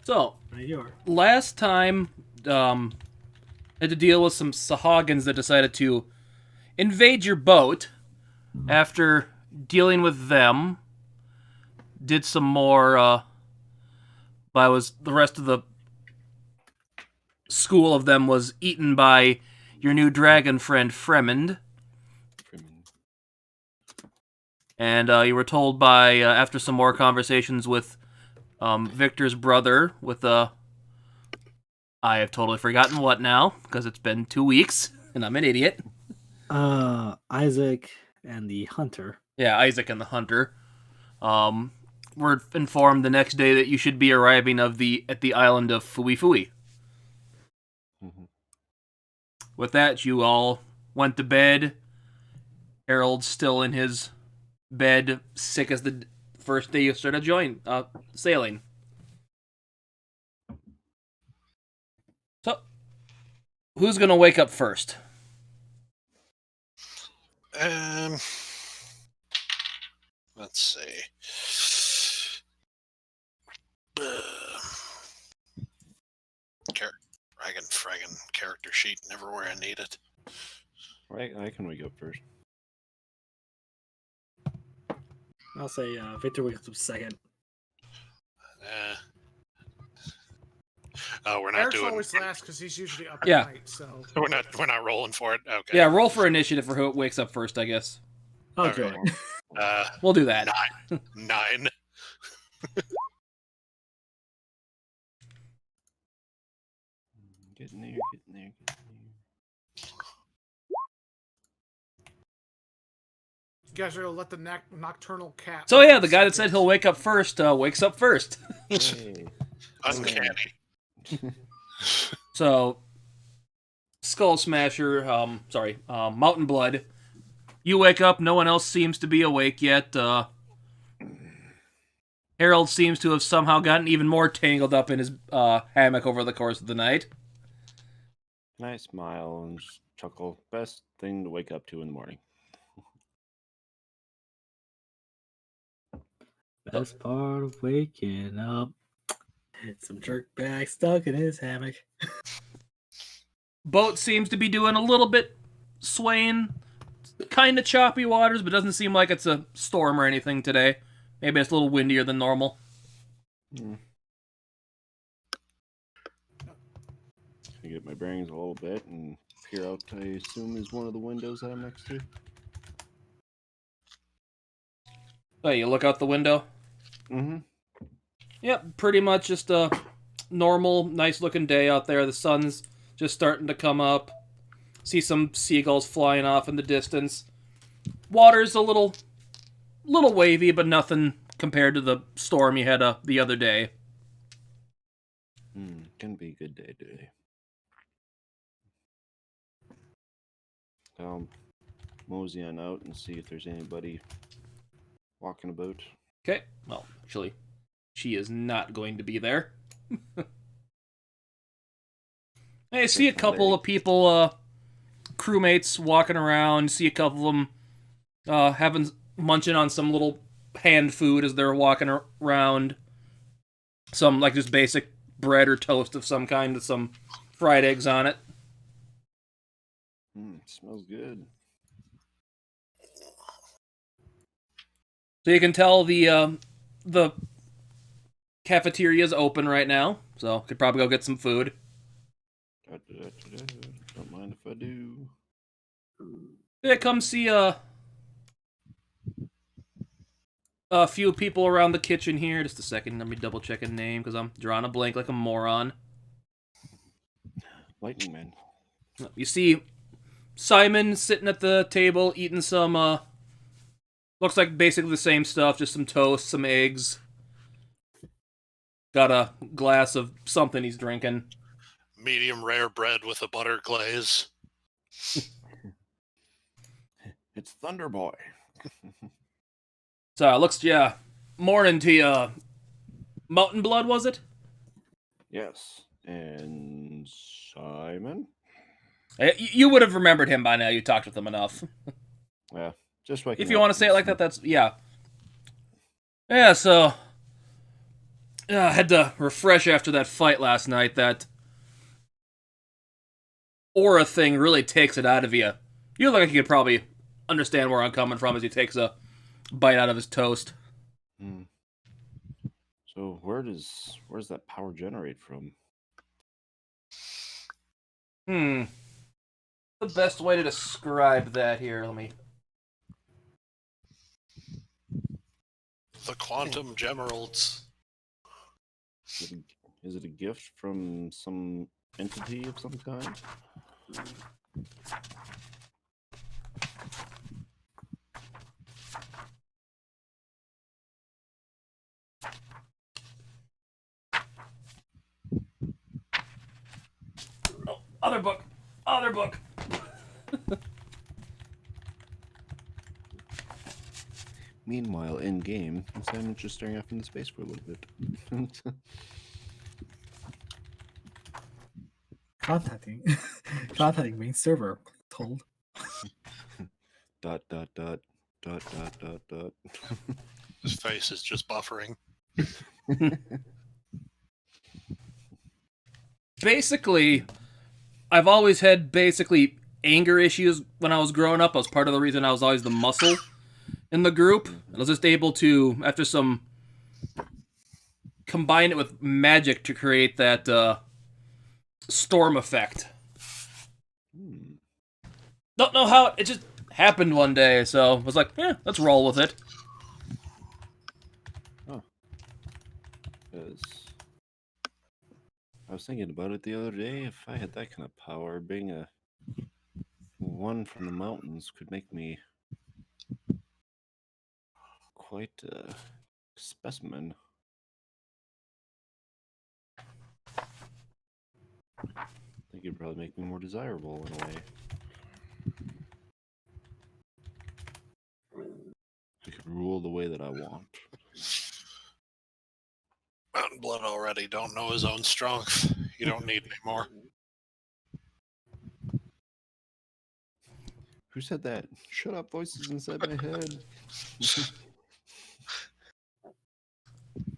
So, Right here. last time, had to deal with some Sahagins that decided to invade your boat. After dealing with them, did some more, the rest of the school of them was eaten by your new dragon friend, Fremond. And you were told by, after some more conversations with Victor's brother, with I have totally forgotten what now, because it's been 2 weeks, and I'm an idiot. Isaac and the hunter. Yeah, Isaac and the hunter. Were informed the next day that you should be arriving at the island of Fui Fui. Mm-hmm. With that, you all went to bed. Harold's still in his bed, sick as the first day you started sailing. So, who's gonna wake up first? Let's see. Dragon character sheet never where I need it. Right, I can wake up first. I'll say Victor wakes up second. Oh, we're not Eric's doing. always last because he's usually up Yeah. at night. So We're not rolling for it. Okay. Yeah, roll for initiative for who wakes up first, I guess. Okay. We'll do that. 9. Getting there. you guys are gonna let the nocturnal cat. So yeah, the guy that said he'll wake up first wakes up first. Hey. Uncanny. So, Skull Smasher, Mountain Blood. You wake up, no one else seems to be awake yet. Harold seems to have somehow gotten even more tangled up in his hammock over the course of the night. I smile and just chuckle. Best thing to wake up to in the morning. Best part of waking up. Some jerkbag stuck in his hammock. Boat seems to be doing a little bit swaying. Kind of choppy waters, but doesn't seem like it's a storm or anything today. Maybe it's a little windier than normal. I get my bearings a little bit and peer out, I assume, is one of the windows that I'm next to. Oh, you look out the window? Mm-hmm. Yep, pretty much just a normal, nice-looking day out there. The sun's just starting to come up. See some seagulls flying off in the distance. Water's a little wavy, but nothing compared to the storm you had the other day. Gonna be a good day today. I'll mosey on out and see if there's anybody walking about. Okay, well, actually, she is not going to be there. I see a couple of people, crewmates walking around. See a couple of them munching on some little hand food as they're walking around. Some, like, just basic bread or toast of some kind with some fried eggs on it. Smells good. So you can tell the cafeteria is open right now, so could probably go get some food. Don't mind if I do. Yeah, come see a few people around the kitchen here. Just a second, let me double check a name because I'm drawing a blank like a moron. Lightning Man. You see Simon sitting at the table eating some looks like basically the same stuff, just some toast, some eggs. Got a glass of something he's drinking. Medium rare bread with a butter glaze. It's Thunder Boy. So looks morning to you. Mountain Blood, was it? Yes. And Simon? You would have remembered him by now. You talked with him enough. Yeah. Just waking If you up want to say it like that, that's yeah. Yeah, so Had to refresh after that fight last night. That aura thing really takes it out of you. You look like you could probably understand where I'm coming from as he takes a bite out of his toast. Hmm. So where's that power generate from? The best way to describe that here, let me... The quantum gemeralds. Is it a gift from some entity of some kind? Oh, other book! Other book! Meanwhile, in game, Simon's just staring off into space for a little bit. Contacting main server. Told. Dot dot dot dot dot dot dot. His face is just buffering. Basically, I've always had anger issues when I was growing up. I was part of the reason I was always the muscle in the group. I was just able to, after some, combine it with magic to create that storm effect. Don't know how it just happened one day, so I was like, yeah, let's roll with it. Oh. Because I was thinking about it the other day. If I had that kind of power, being a one from the mountains could make me quite a specimen. I think it'd probably make me more desirable in a way. I could rule the way that I want. Mountain Blood already don't know his own strength. You don't need any more. Who said that? Shut up, voices inside my head.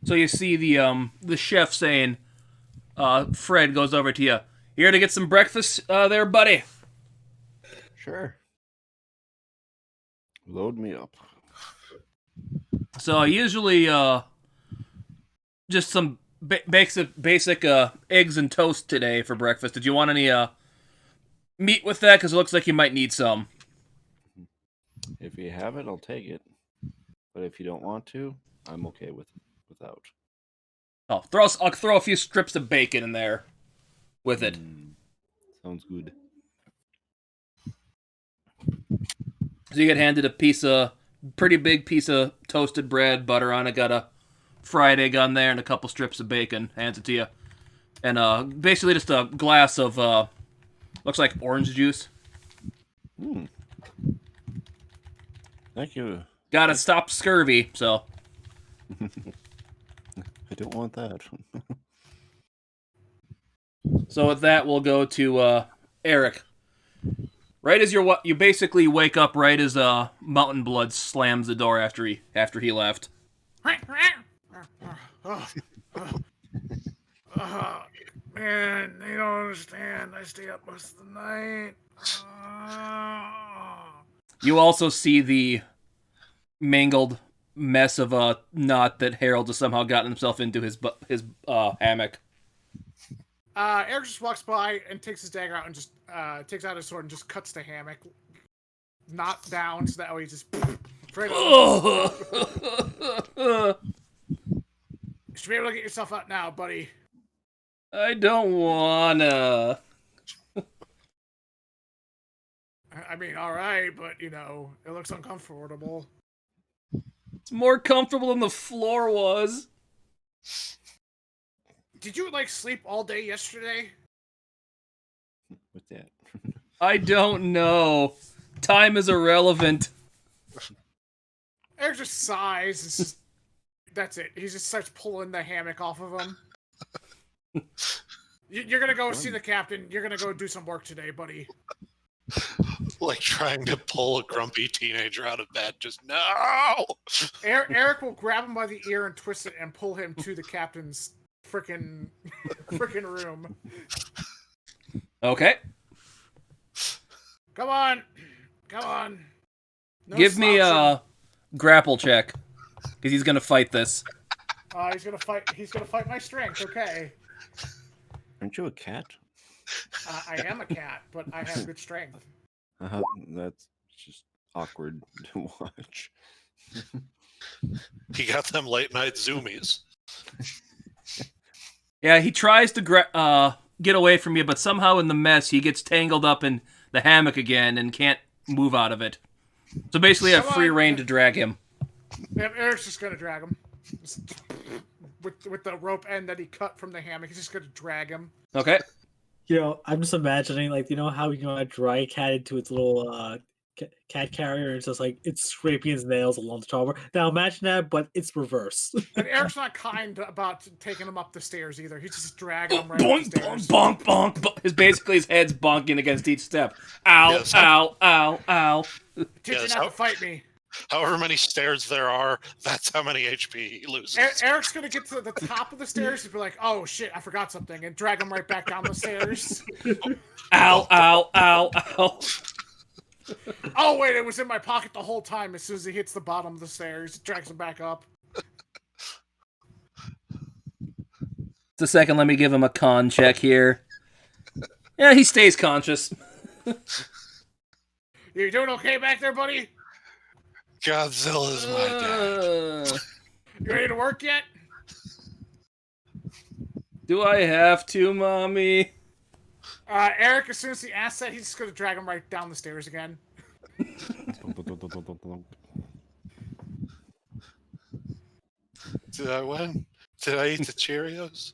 So you see the chef saying, Fred goes over to you. You here to get some breakfast there, buddy? Sure. Load me up. So usually just some basic eggs and toast today for breakfast. Did you want any meat with that? Because it looks like you might need some. If you have it, I'll take it. But if you don't want to, I'm okay without. Oh, I'll throw a few strips of bacon in there with it. Sounds good. So you get handed a pretty big piece of toasted bread, butter on it, got a fried egg on there, and a couple strips of bacon. Hands it to you. And basically just a glass of, looks like orange juice. Thank you. Gotta stop scurvy, so. I don't want that. So with that, we'll go to Eric. Right as you basically wake up right as Mountain Blood slams the door after he left. Man, they don't understand. I stay up most of the night. You also see the mangled mess of a knot that Harold has somehow gotten himself into his hammock. Eric just walks by and takes his dagger out and just takes out his sword and just cuts the hammock, not down, so that way he just straight up. You should be able to get yourself out now, buddy. I don't wanna. I mean, all right, but you know, it looks uncomfortable. It's more comfortable than the floor was. Did you like sleep all day yesterday? With that. I don't know. Time is irrelevant. Eric just sighs. It's just, that's it. He just starts pulling the hammock off of him. You're gonna go see the captain. You're gonna go do some work today, buddy. Like trying to pull a grumpy teenager out of bed. Just no! Eric will grab him by the ear and twist it and pull him to the captain's frickin' room. Okay. Come on. No Give me slouching. a grapple check. Because he's going to fight this. He's gonna fight my strength, okay. Aren't you a cat? I am a cat, but I have good strength. That's just awkward to watch. He got them late night zoomies. Yeah, he tries to get away from you, but somehow in the mess, he gets tangled up in the hammock again and can't move out of it. So basically, I have free reign to drag him. Yeah, Eric's just gonna drag him. With the rope end that he cut from the hammock, he's just gonna drag him. Okay. I'm just imagining, like, how I dry a cat into its little cat carrier, and it's just like it's scraping its nails along the top. Now imagine that, but it's reverse. And Eric's not kind about taking him up the stairs either. He's just dragging him right Bonk, up the stairs. bonk, bonk, bonk. Basically, his head's bonking against each step. Ow, Yes. ow, ow, ow. Teach you Yes, not to fight me. However many stairs there are, that's how many HP he loses. Eric's gonna get to the top of the stairs and be like, "Oh shit, I forgot something," and drag him right back down the stairs. Ow, ow, ow, ow. Oh wait, it was in my pocket the whole time. As soon as he hits the bottom of the stairs, it drags him back up. Just a second, let me give him a con check here. Yeah, he stays conscious. You doing okay back there, buddy? Godzilla's my dad. You ready to work yet? Do I have to, mommy? Eric, as soon as he asks that, he's just gonna drag him right down the stairs again. Did I win? Did I eat the Cheerios?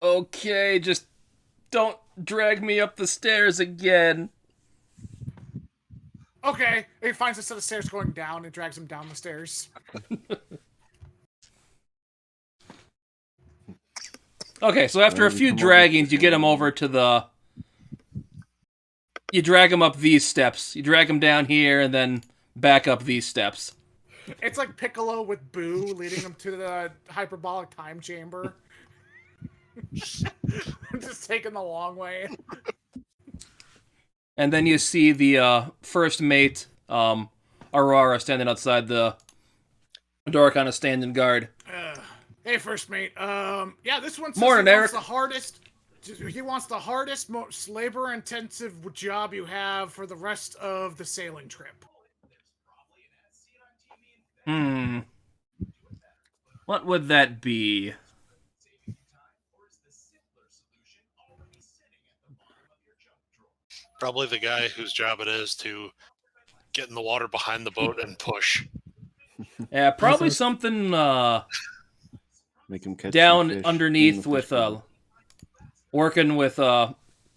Okay, just don't drag me up the stairs again. Okay, he finds a set of stairs going down and drags him down the stairs. Okay, so after a few draggings, you get him over to the... You drag him up these steps. You drag him down here, and then back up these steps. It's like Piccolo with Boo leading him to the hyperbolic time chamber. Just taking the long way. And then you see the first mate, Aurora, standing outside the door, kind of standing guard. Hey, first mate. Yeah, this one says Morning, he Eric. wants the hardest. He wants the hardest, most labor-intensive job you have for the rest of the sailing trip. What would that be? Probably the guy whose job it is to get in the water behind the boat and push. Yeah, probably something Make him catch some down fish, underneath clean the fish with bowl. working with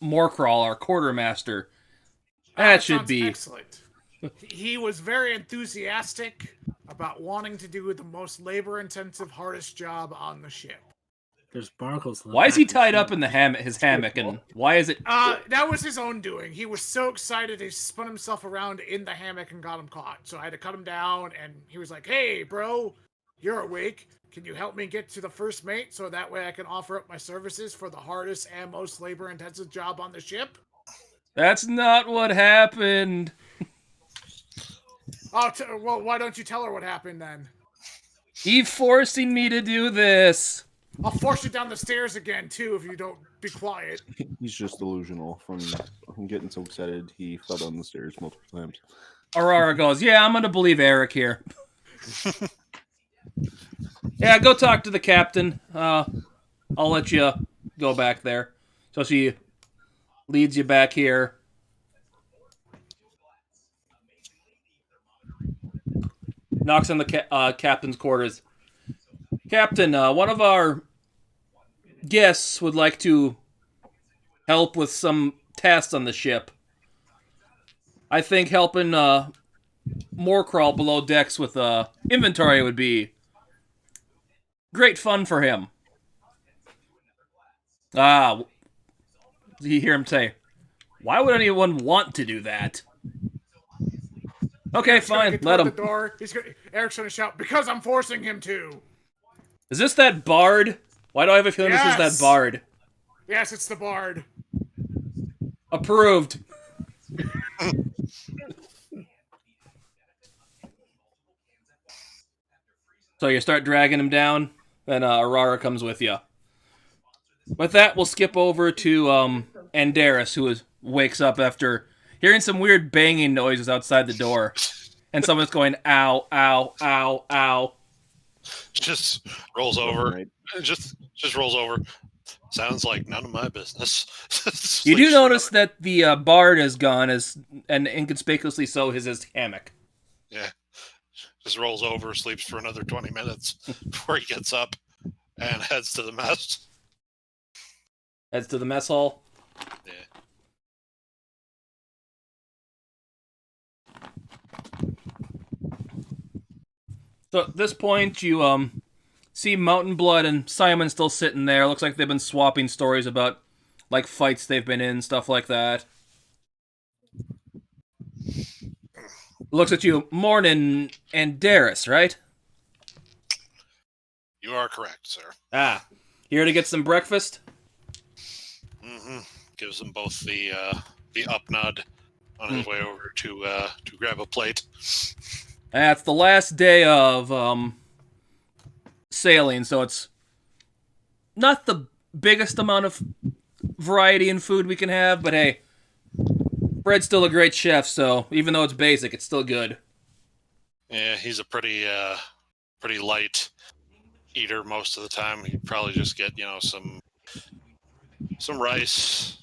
Moorcrawl, our quartermaster. That should sounds be. excellent. He was very enthusiastic about wanting to do the most labor-intensive, hardest job on the ship. There's barnacles. in the Why is he back. tied up in the his hammock, and why is it? That was his own doing. He was so excited he spun himself around in the hammock and got him caught. So I had to cut him down, and he was like, "Hey, bro, you're awake. Can you help me get to the first mate so that way I can offer up my services for the hardest and most labor-intensive job on the ship?" That's not what happened. Oh, well, why don't you tell her what happened then? He's forcing me to do this. I'll force you down the stairs again, too, if you don't be quiet. He's just delusional from getting so excited he fell down the stairs multiple times. Aurora goes, "Yeah, I'm gonna believe Eric here." Yeah, go talk to the captain. I'll let you go back there. So she leads you back here. Knocks on the captain's quarters. Captain, one of our guests would like to help with some tasks on the ship. I think helping Moorcrawl below decks with inventory would be great fun for him. You hear him say, Why would anyone want to do that? Okay, He's gonna fine. get Let toward him. the door. Eric's gonna shout, because I'm forcing him to. Is this that bard? Why do I have a feeling this is that Yes! bard? Yes, it's the bard. Approved. So you start dragging him down, then Aurora comes with you. With that, we'll skip over to Andaris, who wakes up after hearing some weird banging noises outside the door. And someone's going, ow, ow, ow, ow. Just rolls over. Right. Just rolls over. Sounds like none of my business. You do Sleeps for notice that the bard is gone, and inconspicuously so is his hammock. Yeah. Just rolls over, sleeps for another 20 minutes before he gets up and heads to the mess. Heads to the mess hall. Yeah. So at this point, you see Mountain Blood and Simon still sitting there. Looks like they've been swapping stories about like fights they've been in, stuff like that. Looks at you, Morning Andaris, right? You are correct, sir. Ah, here to get some breakfast? Mm-hmm. Gives them both the up nod on his way over to grab a plate. It's the last day of sailing, so it's not the biggest amount of variety in food we can have, but hey, Fred's still a great chef, so even though it's basic, it's still good. Yeah, he's a pretty light eater most of the time. He'd probably just get, some rice,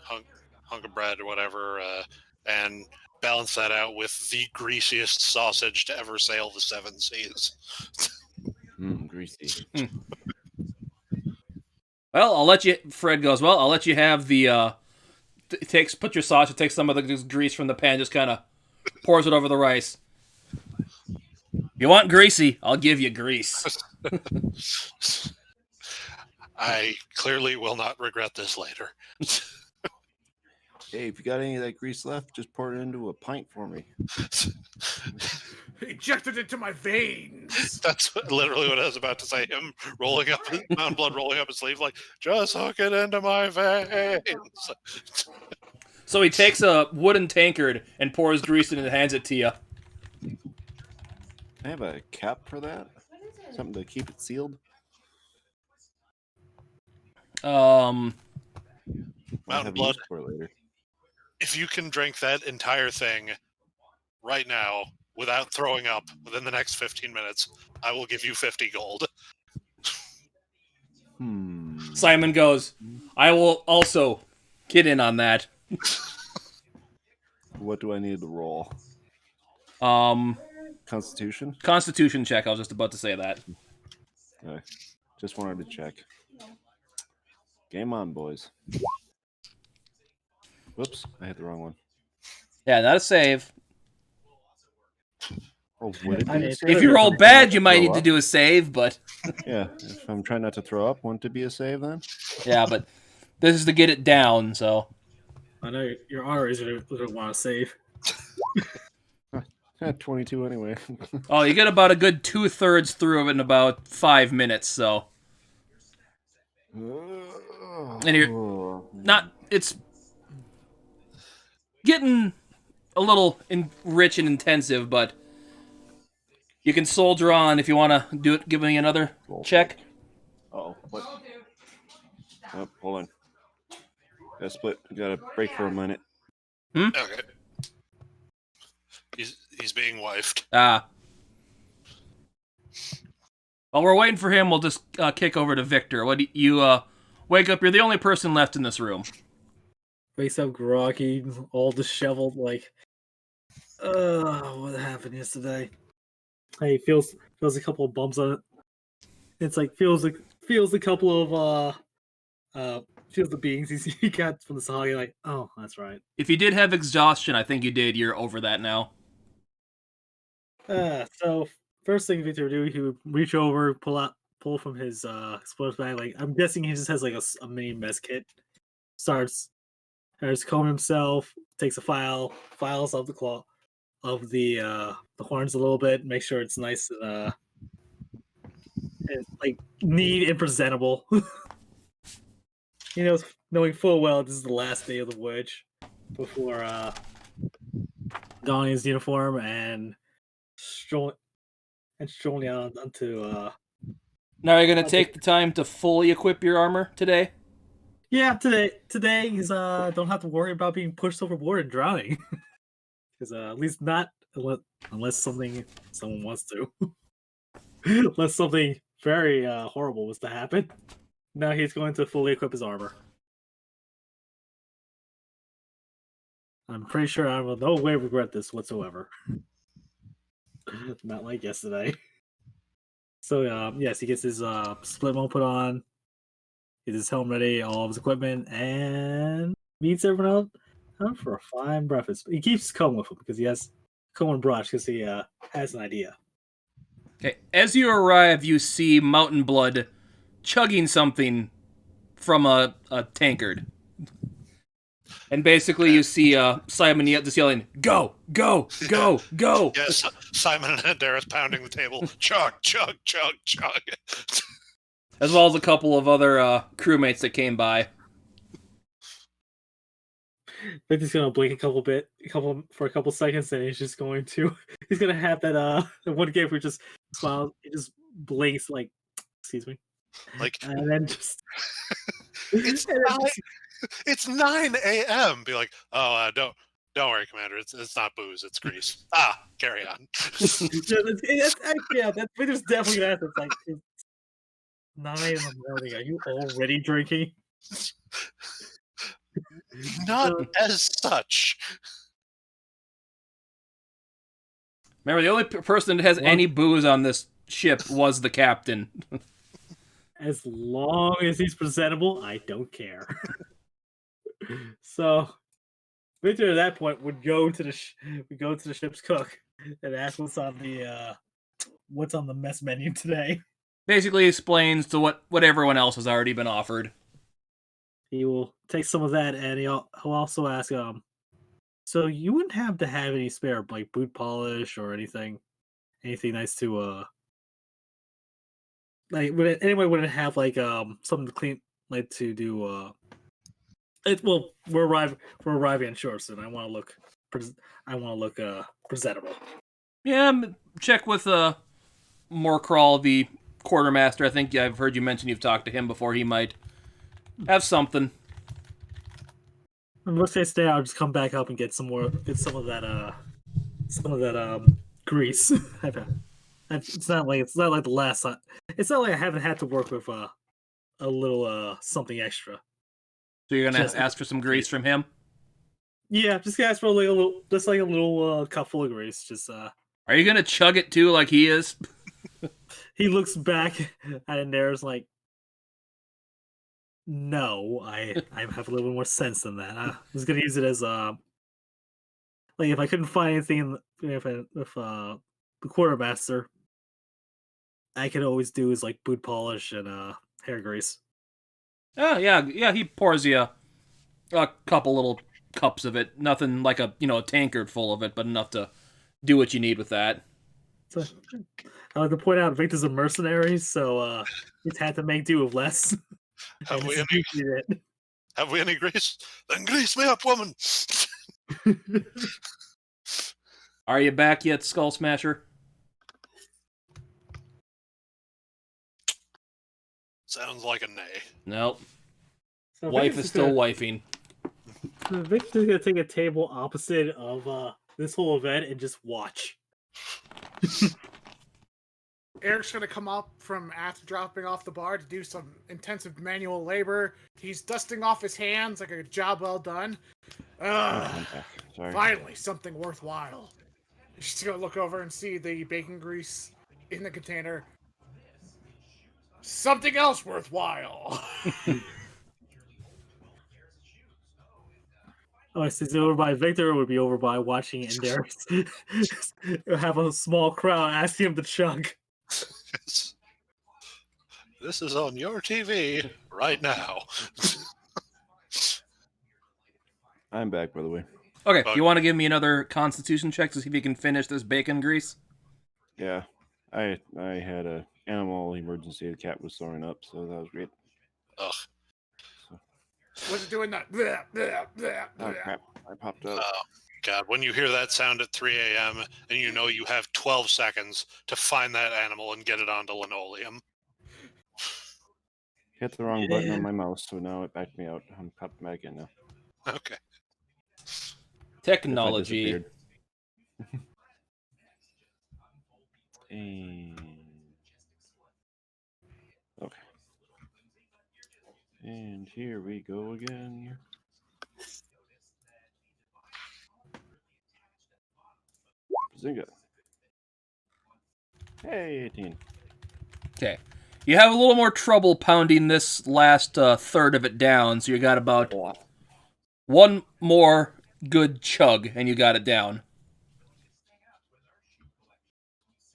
hunk of bread or whatever, and balance that out with the greasiest sausage to ever sail the seven seas. Greasy. Well, I'll let you. Fred goes. Well, I'll let you have the. Put your sausage. Takes some of the grease from the pan. Just kind of pours it over the rice. You want greasy? I'll give you grease. I clearly will not regret this later. Hey, if you got any of that grease left, just pour it into a pint for me. Injected into my veins. That's literally what I was about to say. Him rolling up, Mountain Blood rolling up his sleeve, like, just hook it into my veins. So he takes a wooden tankard and pours grease in it and hands it to you. I have a cap for that. Something to keep it sealed. Mountain have Blood. use for it later. If you can drink that entire thing right now without throwing up within the next 15 minutes, I will give you 50 gold. Simon goes, I will also get in on that. What do I need to roll? Constitution? Constitution check. I was just about to say that. Just wanted to check. Game on, boys. Whoops, I hit the wrong one. Yeah, not a save. Oh, would it be a save? If you roll bad, you might need to do a save, but... Yeah, if I'm trying not to throw up, wouldn't it be a save then? Yeah, but this is to get it down, so... I know your honor is going to want to save. 22 anyway. Oh, you get about a good 2/3 through of it in about 5 minutes, so... And you're not... It's getting a little rich and intensive, but you can soldier on if you want to do it. Give me another check. Oh, what? Oh, hold on. Gotta split. Gotta break for a minute. Okay. He's being wifed. While we're waiting for him, we'll just kick over to Victor. What do you wake up? You're the only person left in this room. Wakes up groggy, all disheveled, like, what happened yesterday? Hey, feels a couple of bumps on it. It's like feels a couple of feels the beings he got from the Sahara. Like, oh, that's right. If you did have exhaustion, I think you did. You're over that now. So first thing Victor would do, he would reach over, pull from his explosive bag. Like, I'm guessing he just has like a mini mess kit. Starts There's comb himself, takes a files of the claw of the horns a little bit, make sure it's nice and like neat and presentable. He knows, knowing full well this is the last day of the voyage before donning his uniform and strolling out onto Now you're gonna take the time to fully equip your armor today. yeah, today he's don't have to worry about being pushed overboard and drowning. Because at least not unless someone wants to. Unless something very horrible was to happen. Now he's going to fully equip his armor. I'm pretty sure I will no way regret this whatsoever. Not like yesterday. So yes, he gets his split mode put on, gets his helmet ready, all of his equipment, and meets everyone out for a fine breakfast. He keeps comb with him because he has comb and brush because he has an idea. Okay, as you arrive, you see Mountain Blood chugging something from a tankard. And basically you see Simon just yelling, "Go, go, go, go!" Yes, Simon and Darius pounding the table. Chug, chug, chug, chug. As well as a couple of other crewmates that came by. Victor's gonna blink for a couple seconds, and he's gonna have that the one game where he just smiles, he just blinks like, excuse me, Like, and then just it's 9 a.m. Be like, oh, don't worry, Commander. It's not booze. It's grease. Carry on. yeah, Victor's definitely gonna ask. It's like it's 9 in the morning. Are you already drinking? Not as such. Remember, the only person that has any booze on this ship was the captain. As long as he's presentable, I don't care. So, Victor at that point would go to the ship's cook and ask what's on the mess menu today. Basically explains to what everyone else has already been offered. He will take some of that, and he'll also ask, so you wouldn't have to have any spare like boot polish or anything nice to like anyone wouldn't have like something to clean, like to do we're arriving on shore soon. I want to look presentable. Yeah, check with Morcrawl, the quartermaster. I think I've heard you mention you've talked to him before. He might have something. And let's say stay. I'll just come back up and get some of that grease. It's not like the last time. It's not like I haven't had to work with a little something extra. So you're gonna ask for some grease from him? Yeah, just ask for like a little cup full of grease. Just Are you gonna chug it too, like he is? He looks back at it and there's like, no, I have a little bit more sense than that. I was gonna use it as like if I couldn't find anything with the quartermaster, I could always do is like boot polish and hair grease. Oh yeah. He pours you a couple little cups of it. Nothing like a tankard full of it, but enough to do what you need with that. So, I like to point out Victor's a mercenary, so he's had to make do with less. Have we any grease? Then grease me up, woman. Are you back yet, Skull Smasher? Sounds like a nay. Nope. So Wife is still wifing. Victor's gonna take a table opposite of this whole event and just watch. Eric's gonna come up from after dropping off the bar to do some intensive manual labor. He's dusting off his hands like a job well done. Sorry. Finally, something worthwhile. She's gonna look over and see the bacon grease in the container. Something else worthwhile. Oh, since over by Victor would be over by watching Enderis have a small crowd asking him to chug. This is on your TV right now. I'm back, by the way. Okay, Bug. you want to give me another Constitution check to see if you can finish this bacon grease? Yeah, I had a animal emergency. The cat was throwing up, so that was great. Ugh. Was it doing that? Bleh, bleh, bleh, Oh bleh. crap! I popped up. Oh, God. When you hear that sound at 3 a.m. and you know you have 12 seconds to find that animal and get it onto linoleum. Hit the wrong button on my mouse, so now it backed me out. I'm popping back in now. Okay. If I Technology. disappeared. And... Okay. And here we go again. Zinga. Hey, 18. Okay. You have a little more trouble pounding this last third of it down, so you got about one more good chug, and you got it down.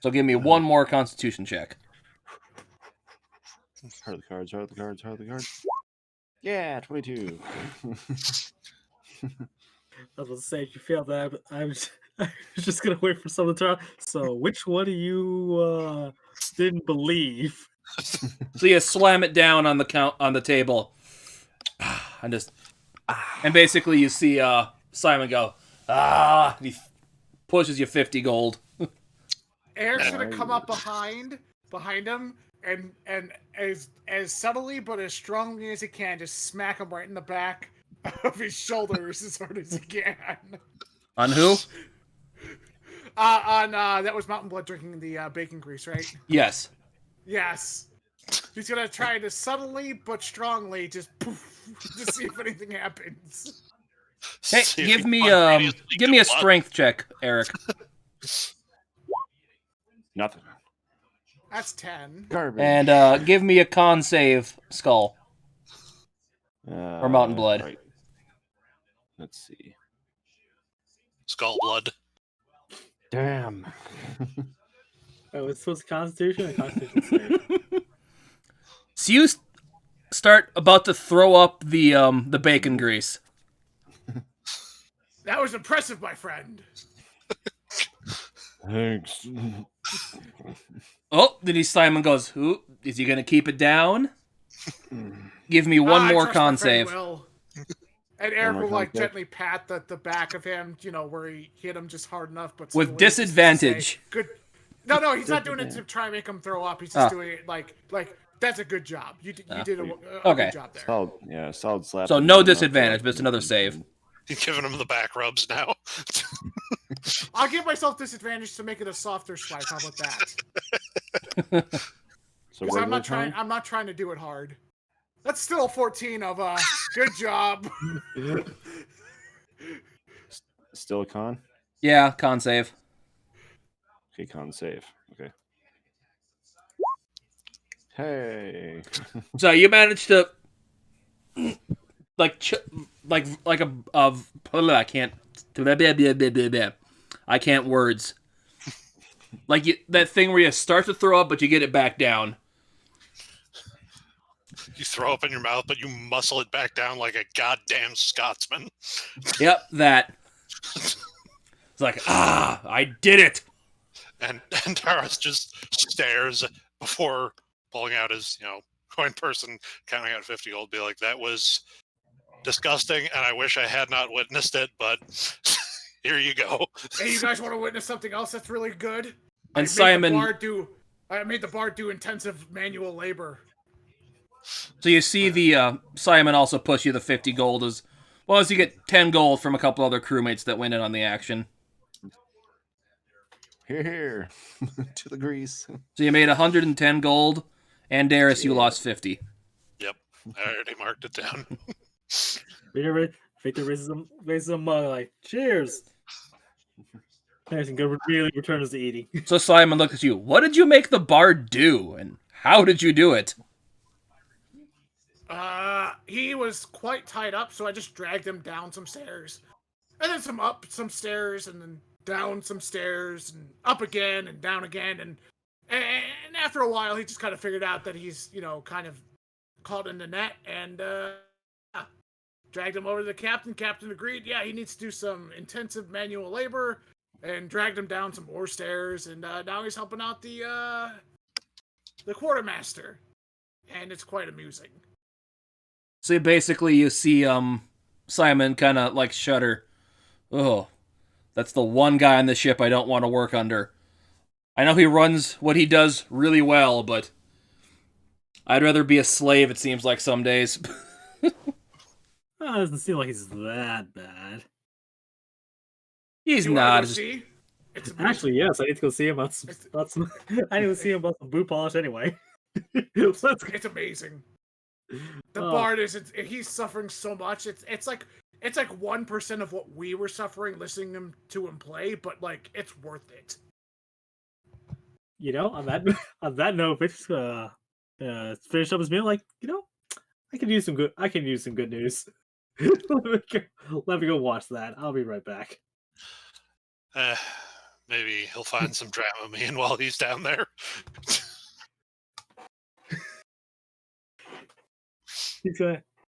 So give me one more Constitution check. Heart of the cards, heart of the cards, heart of the cards. Yeah, 22. I was about to say, if you failed that, but I was just gonna wait for someone to turn. So, which one of you didn't believe? So you slam it down on the table, and basically you see Simon go, and he pushes you 50 gold. Eric's gonna come up behind him and as subtly but as strongly as he can, just smack him right in the back of his shoulders as hard as he can. On who? That was Mountain Blood drinking the bacon grease, right? Yes. Yes. He's gonna try to subtly but strongly just poof to see if anything happens. Hey, See if give he me spontaneously give me a comes up. strength check, Eric. Nothing. That's 10. Garbage. And give me a con save, Skull. Or Mountain Blood. Right. Let's see. Skull blood. Damn. Oh, it's supposed to Constitution and Constitution save. So you start about to throw up the bacon grease. That was impressive, my friend. Thanks. Oh, then Simon goes, "Who is he gonna keep it down?" Give me one I more trust my con friend save. Will. And Eric more will con like save? gently pat the back of him, where he hit him just hard enough, but With subtly, just to disadvantage. say, good. No, he's not doing it to try and make him throw up. He's just doing it like that's a good job. You did a Okay. good job there. Solid slap. So in no the mouth. disadvantage, but it's another save. He's giving him the back rubs now. I'll give myself disadvantage to make it a softer swipe. How about that? So Because I'm regular not trying. time? I'm not trying to do it hard. That's still a 14 of good job. Still a con? Yeah, con save. Okay, con save. Okay. Hey. So you managed to like I can't words. Like that thing where you start to throw up, but you get it back down. You throw up in your mouth, but you muscle it back down like a goddamn Scotsman. Yep, that. It's like, I did it. And Taras just stares before pulling out his, coin purse and counting out 50 gold. Be like, that was disgusting, and I wish I had not witnessed it, but here you go. Hey, you guys want to witness something else that's really good? And Simon, I made the bard do intensive manual labor. so you see the Simon also push you the 50 gold as well as you get 10 gold from a couple other crewmates that went in on the action. Here. To the grease. So you made 110 gold, and Darius, you lost 50. Yep, I already marked it down. Victor raises a mug like, cheers. Harrison really returns to eating. So Simon looked at you. What did you make the bard do, and how did you do it? He was quite tied up, so I just dragged him down some stairs. And then up some stairs, and then down some stairs, and up again, and down again, and after a while, he just kind of figured out that he's, kind of caught in the net, and Dragged him over to the captain. Captain agreed, yeah, he needs to do some intensive manual labor, and dragged him down some more stairs. And now he's helping out the quartermaster, and it's quite amusing. So basically, you see Simon kind of like shudder. Oh, that's the one guy on the ship I don't want to work under. I know he runs what he does really well, but I'd rather be a slave, it seems like some days. It doesn't seem like he's that bad. He's You wanna not. go see? It's amazing. Actually, yes, I need to go see him. I need to see him about some boot polish anyway. Let's go. It's amazing. The Oh. bard he's suffering so much. It's like 1% of what we were suffering listening to him play, but like it's worth it. You know, on that note, Vic's finish up his meal. Like, you know, I can use some good news. Let me go watch that. I'll be right back. Maybe he'll find some Dramamine while he's down there.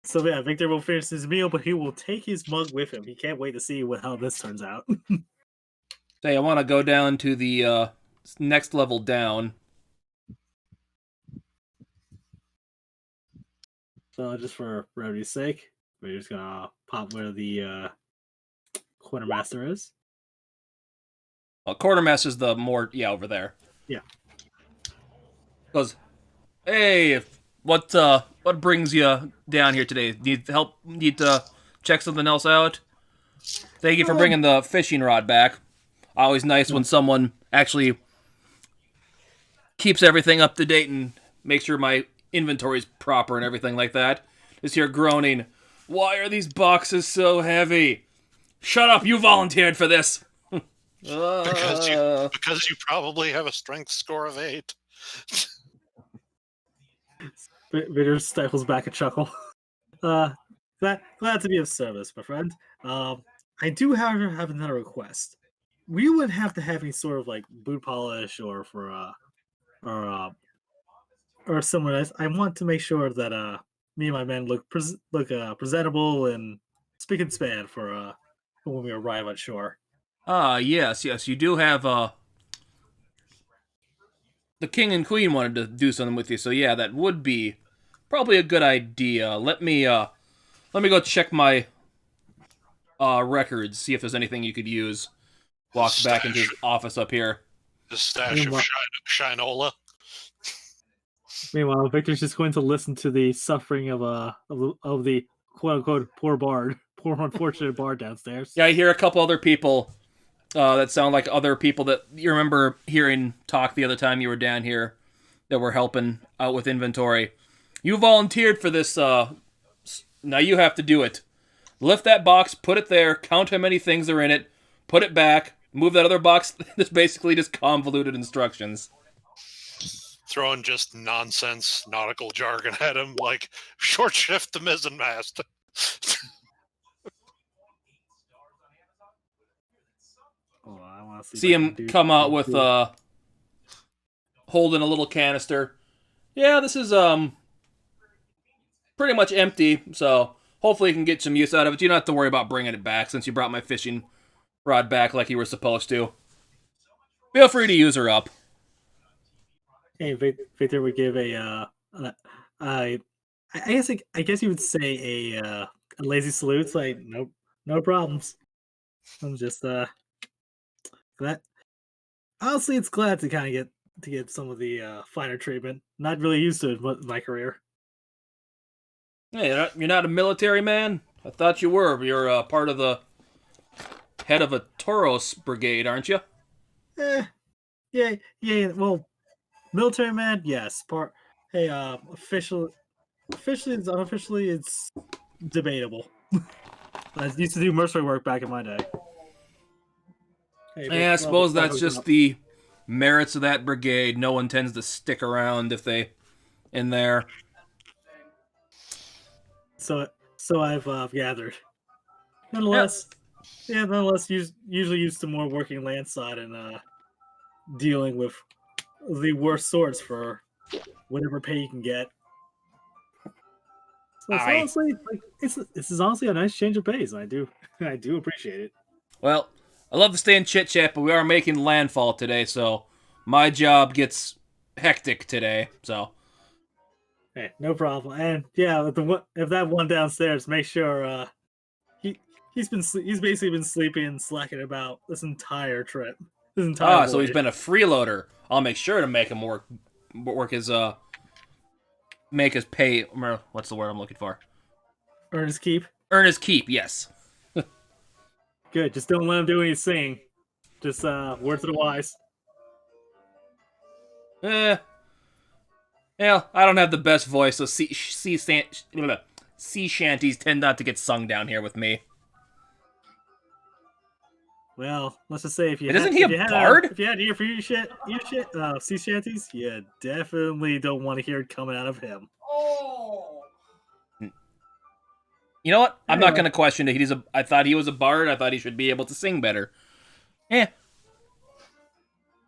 So yeah, Victor will finish his meal, but he will take his mug with him. He can't wait to see how this turns out. Say, I want to go down to the next level down. So just for brevity's sake, we're just gonna pop where the quartermaster is. Quartermaster's the more over there. Yeah. Goes, hey, what brings you down here today? Need help? Need to check something else out? Thank you for bringing the fishing rod back. Always nice when someone actually keeps everything up to date and makes sure my inventory's proper and everything like that. Just here groaning, why are these boxes so heavy? Shut up, you volunteered for this. Because you probably have a strength score of 8. Victor stifles back a chuckle. Glad to be of service, my friend. I do, however, have another request. We wouldn't have to have any sort of like boot polish or someone else. I want to make sure that me and my men look presentable and spick and span for when we arrive on shore. Yes, you do have, the king and queen wanted to do something with you, so yeah, that would be probably a good idea. Let me go check my, records, see if there's anything you could use. Walk back into his office up here. The stash of Shinola. Meanwhile, Victor's just going to listen to the suffering of the quote unquote poor unfortunate bard downstairs. Yeah, I hear a couple other people that sound like other people that you remember hearing talk the other time you were down here that were helping out with inventory. You volunteered for this, now you have to do it. Lift that box, put it there, count how many things are in it, put it back, move that other box. It's basically just convoluted instructions. Throwing just nonsense nautical jargon at him, like short shift to mizzenmast. Oh, I want to See him come out with holding a little canister. Yeah, this is pretty much empty, so hopefully you can get some use out of it. You don't have to worry about bringing it back since you brought my fishing rod back like you were supposed to. Feel free to use her up. Hey, Victor would give I guess you would say a lazy salute. It's like, nope, no problems. I'm just glad. Honestly, it's glad to kind of get some of the finer treatment. Not really used to it in my career. Hey, you're not a military man? I thought you were. You're part of the head of a Tauros brigade, aren't you? Yeah. Well, military man, yes. Hey, officially, unofficially, it's debatable. I used to do mercenary work back in my day. Hey, I suppose that's just the merits of that brigade. No one tends to stick around if they in there. So I've gathered. Nonetheless, usually used to more working landside and dealing with the worst sorts for whatever pay you can get. So it's honestly, like, this is honestly a nice change of pace. I do appreciate it. Well, I love to stay in chit chat, but we are making landfall today, so my job gets hectic today. So, Hey, no problem. And yeah, if that one downstairs, make sure he's basically been sleeping and slacking about this entire trip. This entire so he's voyage. been a freeloader. I'll make sure to make him make his pay. What's the word I'm looking for? Earn his keep. Earn his keep. Yes. Good. Just don't let him do any singing. Just words of the wise. Yeah, I don't have the best voice, so sea shanties tend not to get sung down here with me. Well, let's just say if you Isn't he a bard? If you had ear for your shit, sea shanties, you definitely don't want to hear it coming out of him. You know what? I'm not going to question it. I thought he was a bard. I thought he should be able to sing better. Eh.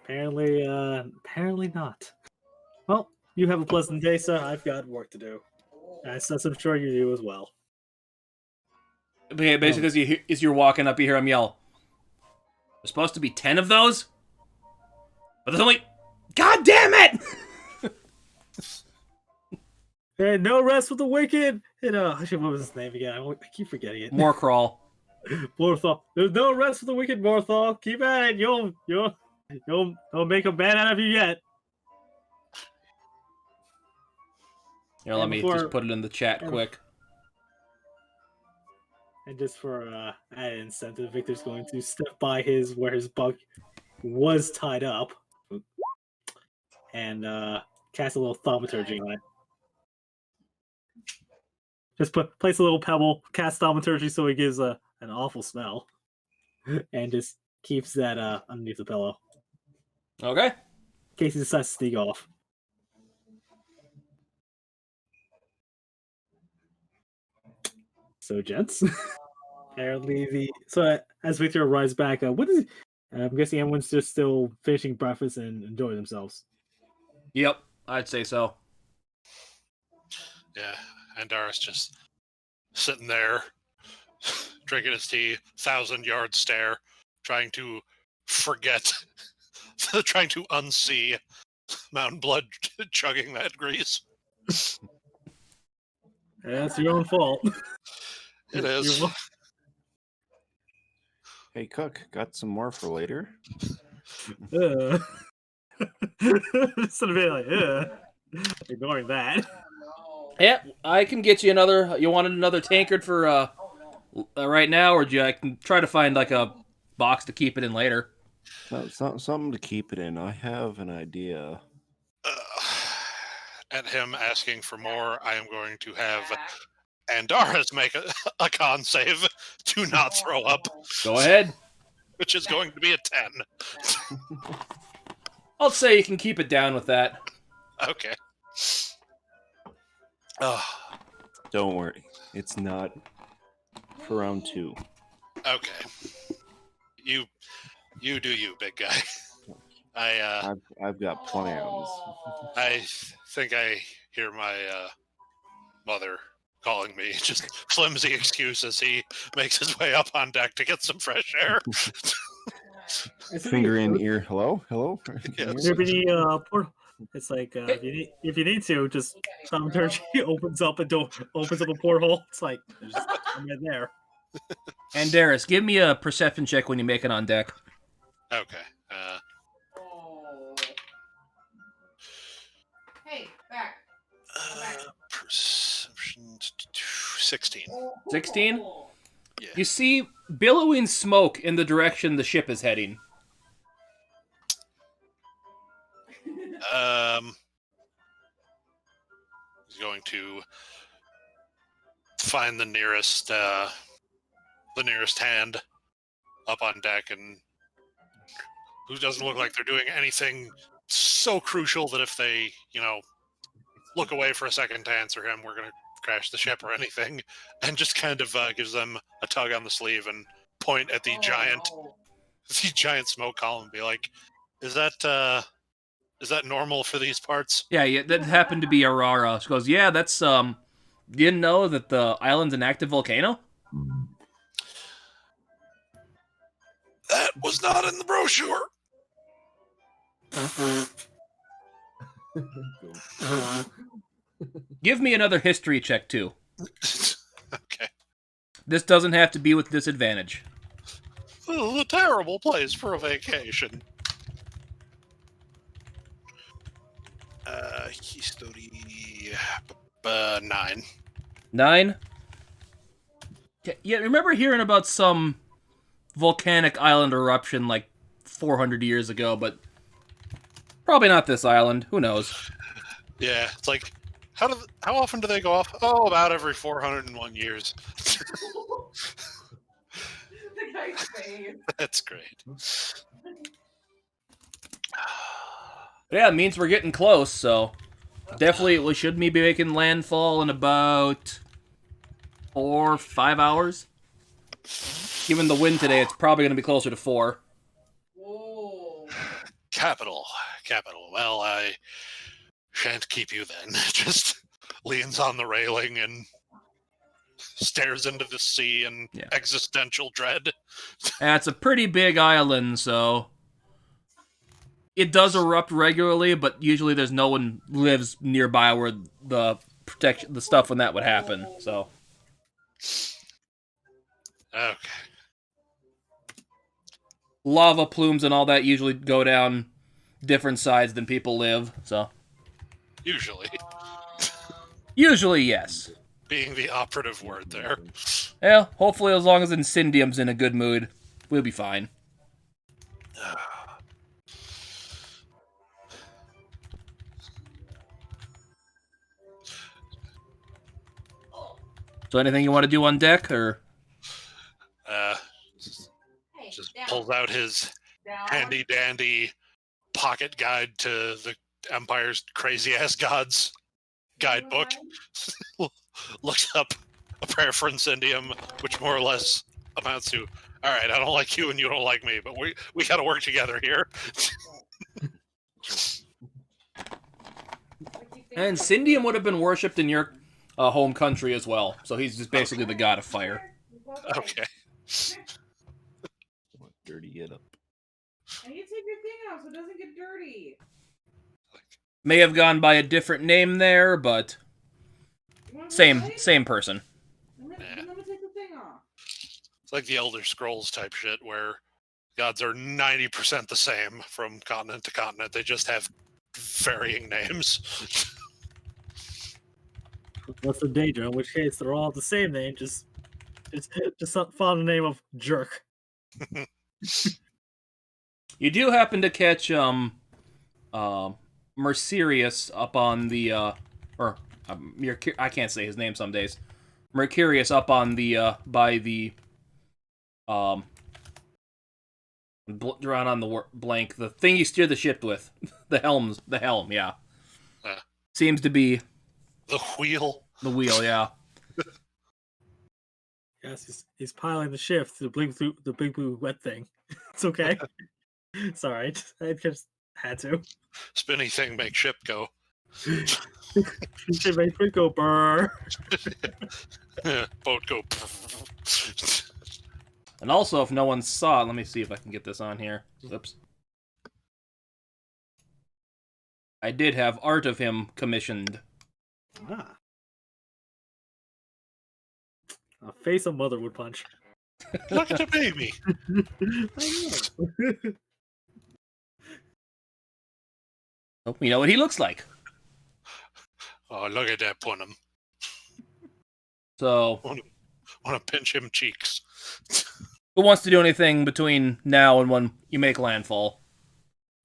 Apparently not. Well, you have a pleasant day, sir. I've got work to do. As I'm sure you do as well. But basically, as you're walking up, you hear him yell, "There's supposed to be 10 of those? But there's only... God damn it!" Hey, no rest for the wicked! And, what was his name again? I keep forgetting it. Moorcrawl. Morthal. There's no rest for the wicked, Morthal. Keep at it. You'll make a man out of you yet. Here, let me just put it in the chat quick. And just for added incentive, Victor's going to step by where his bug was tied up and cast a little thaumaturgy on it. Just place a little pebble, cast thaumaturgy so it gives an awful smell, and just keeps that underneath the pillow. Okay. In case he decides to sneak off. So, gents, apparently as Victor arrives back, what is? I'm guessing everyone's just still finishing breakfast and enjoying themselves. Yep, I'd say so. Yeah, Andaris just sitting there, drinking his tea, 1,000-yard stare, trying to forget, trying to unsee Mountain Blood chugging that grease. That's your own fault. It is. Hey, Cook, got some more for later? Instead of being like, ignoring that. Yeah, I can get you another. You wanted another tankard for right now, or I can try to find like a box to keep it in later. Something to keep it in. I have an idea. At him asking for more, I am going to have Andaris make a con save to not throw up. Go ahead. Which is going to be a 10. I'll say you can keep it down with that. Okay. Don't worry. It's not for round 2. Okay. You do you, big guy. I've got plans. I think I hear my mother calling me. Just flimsy excuse as he makes his way up on deck to get some fresh air. Finger in ear. Hello? Yes. It's like if you need to, just thaumaturgy opens up a porthole. It's like I'm in there. And Darius, give me a perception check when you make it on deck. Okay. Hey, back. Perception 16. 16? Yeah. You see billowing smoke in the direction the ship is heading. He's going to find the nearest hand up on deck, and who doesn't look like they're doing anything so crucial that if they, look away for a second to answer him, we're going to crash the ship or anything, and just kind of gives them a tug on the sleeve and point at the giant smoke column and be like, is that normal for these parts? Yeah, that happened to be Aurora. She goes, yeah, that's didn't know that the island's an active volcano? That was not in the brochure. Give me another history check, too. Okay. This doesn't have to be with disadvantage. This is a terrible place for a vacation. History 9. 9? Yeah, remember hearing about some volcanic island eruption like 400 years ago, but probably not this island. Who knows? Yeah, it's like, how often do they go off? Oh, about every 401 years. That's great. Yeah, it means we're getting close, so definitely we should be making landfall in about 4 or 5 hours. Given the wind today, it's probably going to be closer to 4. Whoa. Capital. Well, I shan't keep you then. Just leans on the railing and stares into the sea in existential dread. And it's a pretty big island, so it does erupt regularly, but usually there's no one lives nearby where the stuff when that would happen. So Okay. lava plumes and all that usually go down different sides than people live. So Usually, yes. being the operative word there. Yeah, hopefully as long as Incendium's in a good mood, we'll be fine. So anything you want to do on deck, or? Just pulls out his handy-dandy pocket guide to the Empire's crazy-ass gods guidebook. Looks up a prayer for Incendium, which more or less amounts to, all right, I don't like you and you don't like me, but we got to work together here. And Incendium would have been worshipped in your home country as well, so he's just basically the god of fire. Okay. Dirty it up. I need to take your thing out so it doesn't get dirty. May have gone by a different name there, but same person. Let me take the thing off. It's like the Elder Scrolls type shit where gods are 90% the same from continent to continent. They just have varying names. What's the danger? In which case, they're all the same name. Just follow the name of Jerk. You do happen to catch Mercurius up on the I can't say his name some days. Mercurius up on the by the drawn on the blank, the thing you steer the ship with, the helm, yeah. Seems to be the wheel. The wheel, yeah. Yes, he's piling the ship to the big blue wet thing. It's okay. Sorry, I just had to. Spinny thing makes ship go. Ship makes it go brr. Boat go. And also, if no one saw it, let me see if I can get this on here. Oops. I did have art of him commissioned. Ah. A face a mother would punch. Look at the baby. Oh, we know what he looks like. Oh, look at that punum. So, Want to pinch him cheeks. who wants to do anything between now and when you make landfall?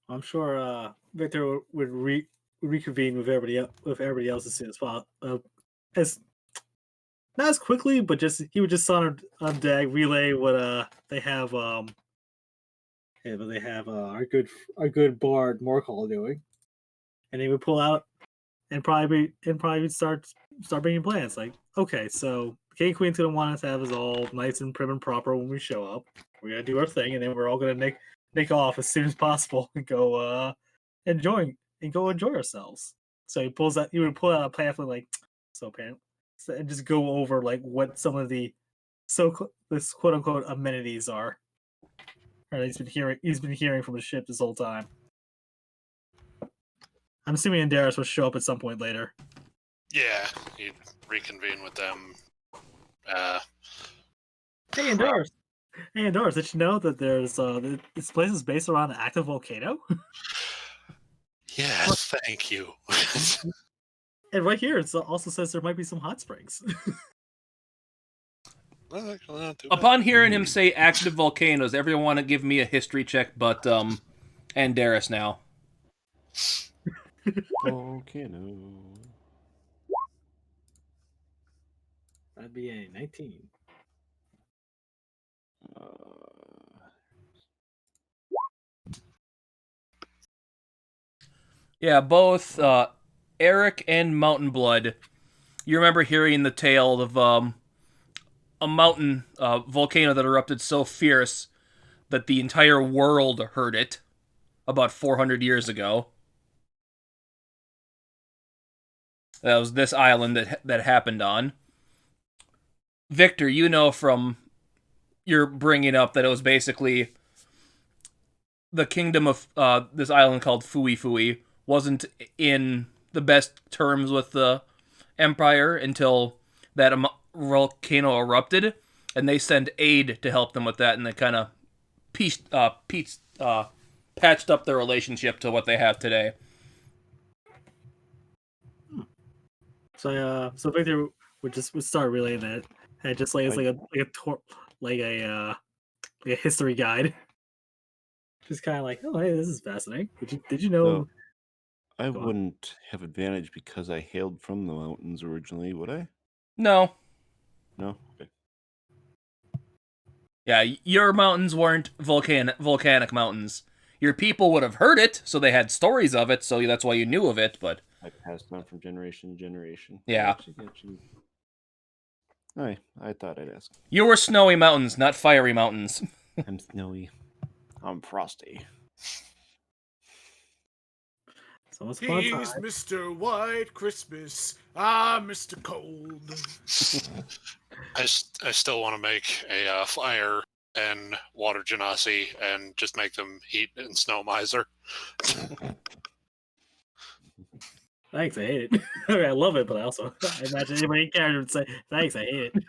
I'm sure Victor would reconvene with everybody else as soon as possible. Not as quickly, but he would just on deck relay what they have our good bard Morcall doing, and he would pull out and probably start bringing plans. Like, okay, so King Queen's gonna want us to have us all nice and prim and proper when we show up. We're gonna do our thing, and then we're all gonna make off as soon as possible and go enjoy ourselves. So he would pull out a pamphlet like, so apparently and just go over like what some of the this quote unquote amenities are. Or he's been hearing from the ship this whole time. I'm assuming Andaris will show up at some point later. Yeah, he'd reconvene with them. Hey Andaris. Hey Andaris, did you know that there's this place is based around an active volcano? Yes, thank you. And right here it also says there might be some hot springs. Well, actually, not too bad. Upon hearing him say active volcanoes, everyone want to give me a history check, but Andaris now. Volcano. That'd be a 19. Yeah, both Eric and Mountain Blood. You remember hearing the tale of a mountain volcano that erupted so fierce that the entire world heard it about 400 years ago. That was this island that happened on. Victor, you know from your bringing up that it was basically the kingdom of this island called Fui Fui wasn't in the best terms with the Empire until that volcano erupted, and they sent aid to help them with that, and they kind of patched up their relationship to what they have today. So Victor would start relaying that, and just like it's like a history guide. Just kind of like, oh hey, this is fascinating. Did you know? So, I wouldn't have advantage because I hailed from the mountains originally, would I? No. No? Okay. Yeah, your mountains weren't volcanic mountains. Your people would have heard it, so they had stories of it, so that's why you knew of it, but... I passed on from generation to generation. Yeah. Gotcha. Alright, I thought I'd ask. You were snowy mountains, not fiery mountains. I'm snowy. I'm frosty. So He's Mr. White Christmas. I'm Mr. Cold. I still want to make a fire and water genasi and just make them heat and snow miser. Thanks, I hate it. I mean, I love it, but I imagine anybody in character would say, thanks, I hate it.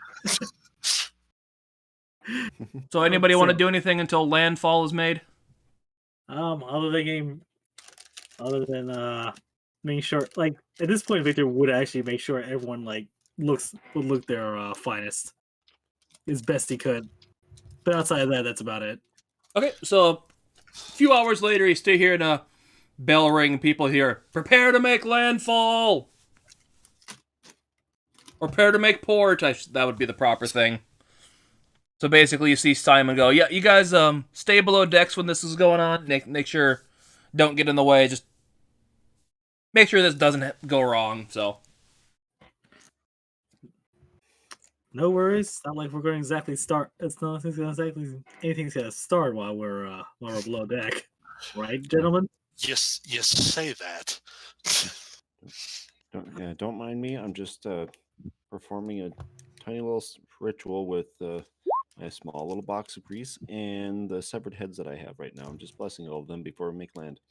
So anybody want to do anything until landfall is made? Other than making sure, like at this point, Victor would actually make sure everyone would look their finest as best he could. But outside of that, that's about it. Okay, so a few hours later, you stay here in a bell ring, people hear, prepare to make landfall! Or prepare to make port, that would be the proper thing. So basically you see Simon go, yeah, you guys stay below decks when this is going on, make sure, don't get in the way, just make sure this doesn't go wrong, so. No worries. Not like we're going to exactly start. It's not exactly anything's going to start while we're below deck, right, gentlemen? Yes, say that. Don't mind me. I'm just performing a tiny little ritual with a small little box of grease and the severed heads that I have right now. I'm just blessing all of them before we make land.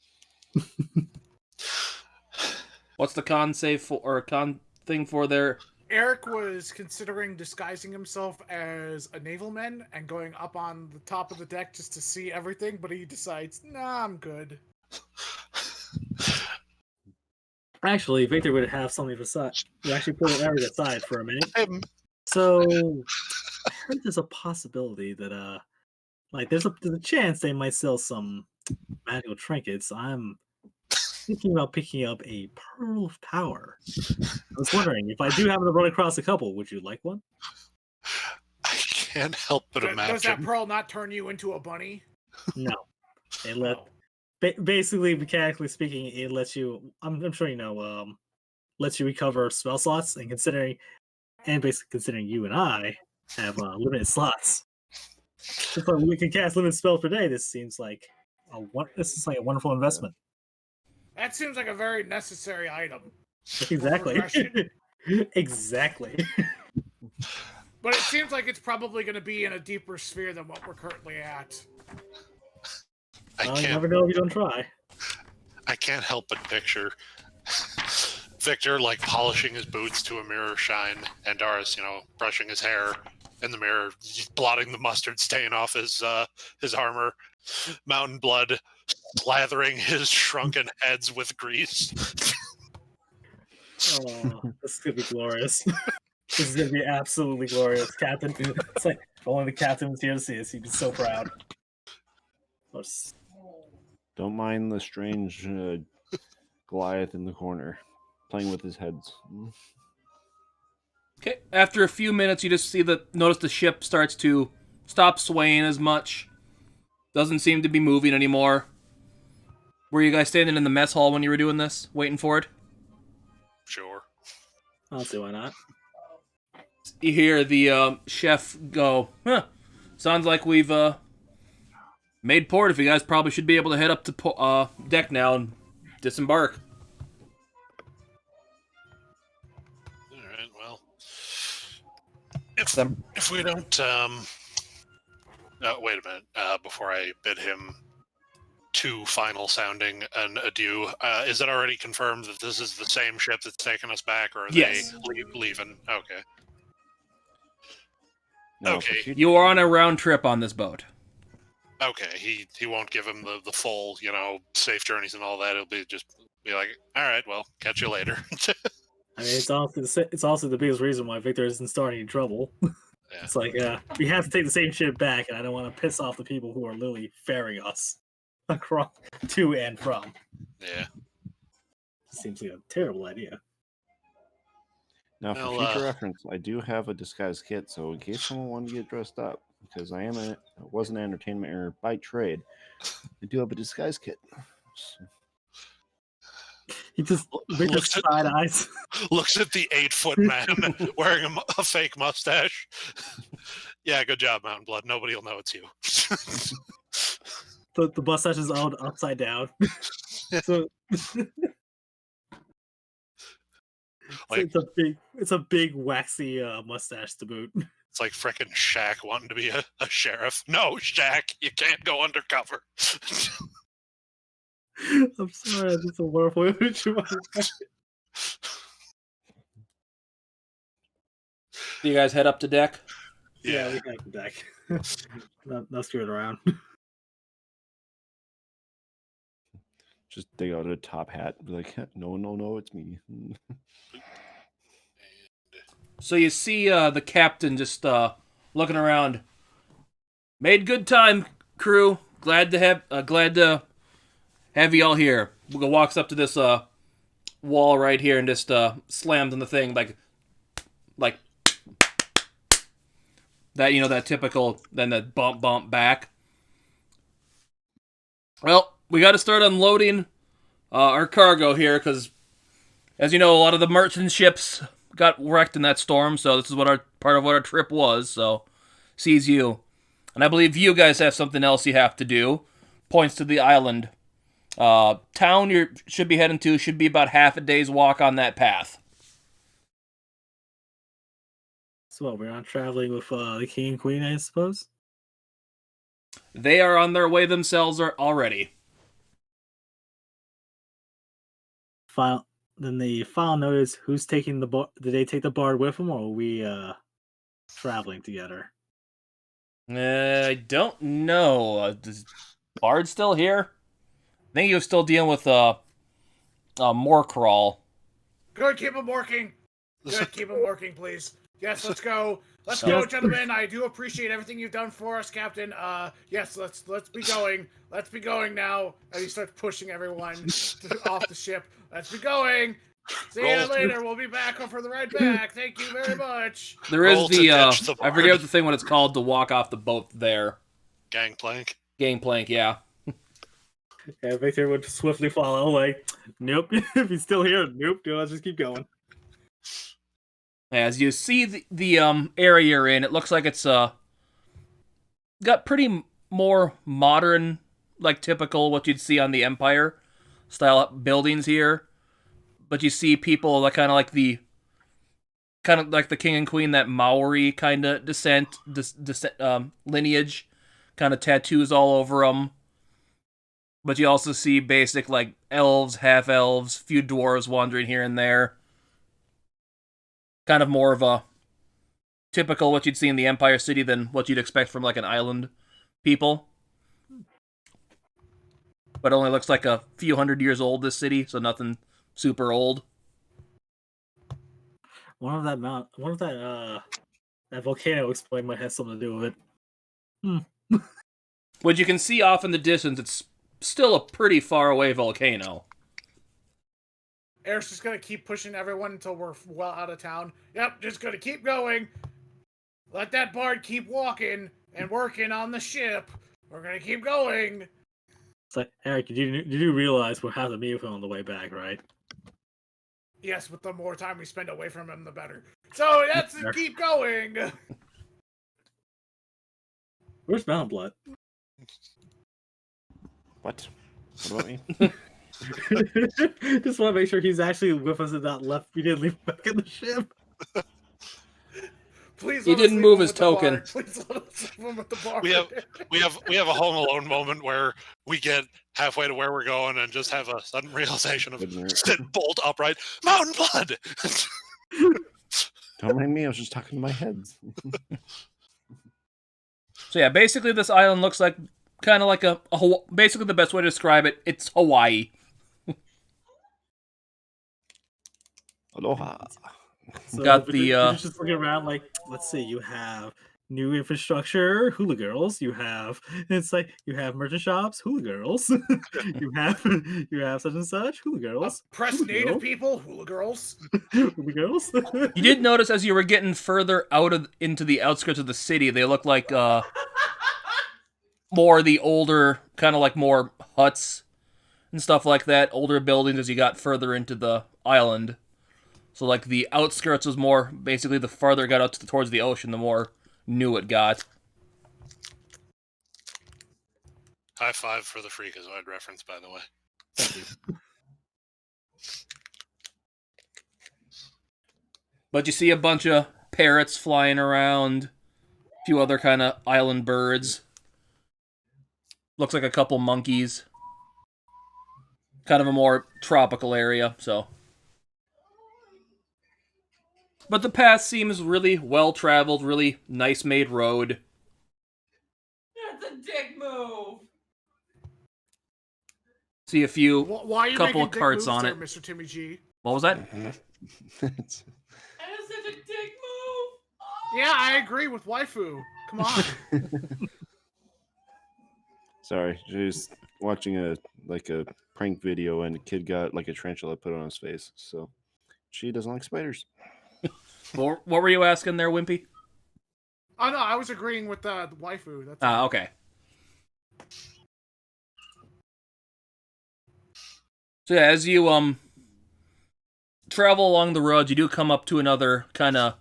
What's the con save for, or con thing for there? Eric was considering disguising himself as a navalman and going up on the top of the deck just to see everything, but he decides, nah, I'm good. Actually, Victor would have something aside. We actually put Eric aside for a minute. So I heard there's a possibility that there's a chance they might sell some magical trinkets. I'm thinking about picking up a Pearl of Power. I was wondering if I do happen to run across a couple, would you like one? I can't help but imagine. Does that pearl not turn you into a bunny? No. Basically, mechanically speaking, it lets you. I'm sure you know. Lets you recover spell slots, and basically considering you and I have limited slots, if we can cast limited spells per day, this seems like a wonderful investment. That seems like a very necessary item. Exactly. Exactly. But it seems like it's probably going to be in a deeper sphere than what we're currently at. You never know if you don't try. I can't help but picture Victor like polishing his boots to a mirror shine, and Doris, brushing his hair in the mirror, blotting the mustard stain off his armor, Mountain Blood slathering his shrunken heads with grease. Oh, this is gonna be glorious. This is gonna be absolutely glorious, Captain. It's like if only the captain was here to see us, he'd be so proud. Don't mind the strange Goliath in the corner, playing with his heads. Okay, after a few minutes, you just notice the ship starts to stop swaying as much. Doesn't seem to be moving anymore. Were you guys standing in the mess hall when you were doing this, waiting for it? Sure. I'll see why not. You hear the chef go, sounds like we've made port. If you guys probably should be able to head up to deck now and disembark. All right, well, if we don't, wait a minute, before I bid him two final sounding an adieu, is it already confirmed that this is the same ship that's taking us back, or are Yes. they leaving? Okay. Now, Okay. You are on a round trip on this boat. Okay, he won't give him the full, safe journeys and all that. It'll be like, all right, well, catch you later. I mean, it's also the biggest reason why Victor isn't starting any trouble. Yeah. It's like we have to take the same ship back, and I don't want to piss off the people who are literally ferrying us across to and from. Yeah. Seems like a terrible idea. Now, for Well, future reference, I do have a disguise kit, so in case someone wanted to get dressed up, because I was an entertainment or by trade, I do have a disguise kit. So, He just Victor side eyes. Looks at the 8-foot man wearing a fake mustache. Yeah, good job, Mountain Blood. Nobody will know it's you. The mustache is all upside down. So Like, it's a big waxy mustache to boot. it's like frickin' Shaq wanting to be a sheriff. No, Shaq, you can't go undercover. I'm sorry, that's a wonderful image. Do you guys head up to deck? Yeah, we have the deck. not screwing around. just dig out a top hat and be like, no, it's me. So you see the captain just looking around. Made good time, crew. Glad to have you all here. Walks up to this wall right here and just slams on the thing like that. That typical. Then the bump back. Well, we got to start unloading our cargo here because, as you know, a lot of the merchant ships got wrecked in that storm. So this is what part of what our trip was. So sees you, and I believe you guys have something else you have to do. Points to the island. Town you should be heading to should be about half a day's walk on that path. So we're not traveling with the king and queen, I suppose? They are on their way themselves already. Then the final note is who's taking the bard? Did they take the bard with them, or are we traveling together? I don't know. Is Bard still here? I think he was still dealing with more crawl. Good, keep him working. Good, keep him working, please. Yes, let's go. Let's go, gentlemen. I do appreciate everything you've done for us, Captain. Yes, let's be going. Let's be going now. And he starts pushing everyone off the ship. Let's be going. See you later. We'll be back for the ride back. Thank you very much. There is the I forget what the thing when it's called to walk off the boat there. Gangplank. Gangplank, yeah. Yeah, Victor would swiftly follow, like, nope. If he's still here, nope. No, let's just keep going. As you see the area you're in, it looks like it's got pretty more modern, like typical what you'd see on the Empire style buildings here. But you see people like kind of like the kind of like the king and queen, that Maori kind of lineage, kind of tattoos all over them. But you also see basic, like, elves, half-elves, few dwarves wandering here and there. Kind of more of a typical what you'd see in the Empire City than what you'd expect from, like, an island people. But it only looks like a few hundred years old, this city, so nothing super old. That volcano explode might have something to do with it. What you can see off in the distance, it's still a pretty far away volcano. Eric's just gonna keep pushing everyone until we're well out of town. Yep, just gonna keep going. Let that bard keep walking and working on the ship. We're gonna keep going. It's like, Eric, did you realize we'll have to meet with him on the way back, right? Yes, but the more time we spend away from him, the better. So that's it, keep going. Where's Mountain Blood? What? What about me? Just want to make sure he's actually with us and not left. We didn't leave him back in the ship. Please. He didn't move his token. Please let us leave him with the bar. We have a Home Alone moment where we get halfway to where we're going and just have a sudden realization of sit bolt upright. Mountain Blood. Don't mind me. I was just talking to my heads. So yeah, basically this island looks like kind of like basically the best way to describe it, it's Hawaii. Aloha. So, Got but the, you're just looking around like, let's see, you have new infrastructure, hula girls. You have merchant shops, hula girls. you have such and such, hula girls. Oppressed hula native girls. people, hula girls. Hula girls. You did notice as you were getting further into the outskirts of the city, they look like more the older, kind of like more huts and stuff like that, older buildings as you got further into the island. So, like, the outskirts was more, basically, the farther it got out towards the ocean, the more new it got. High five for the Freakazoid reference, by the way. Thank you. But you see a bunch of parrots flying around, a few other kind of island birds. Looks like a couple monkeys. Kind of a more tropical area, so... But the path seems really well-traveled, really nice-made road. That's a dick move. See a few, Why are you couple making of dick carts moves on there, it. Mr. Timmy G? What was that? That is such a dick move. Oh. Yeah, I agree with waifu. Come on. Sorry, she was watching a prank video and a kid got like a tarantula put on his face. So she doesn't like spiders. What were you asking there, Wimpy? Oh no, I was agreeing with the waifu. That's Okay. So yeah, as you travel along the road, you do come up to another kind of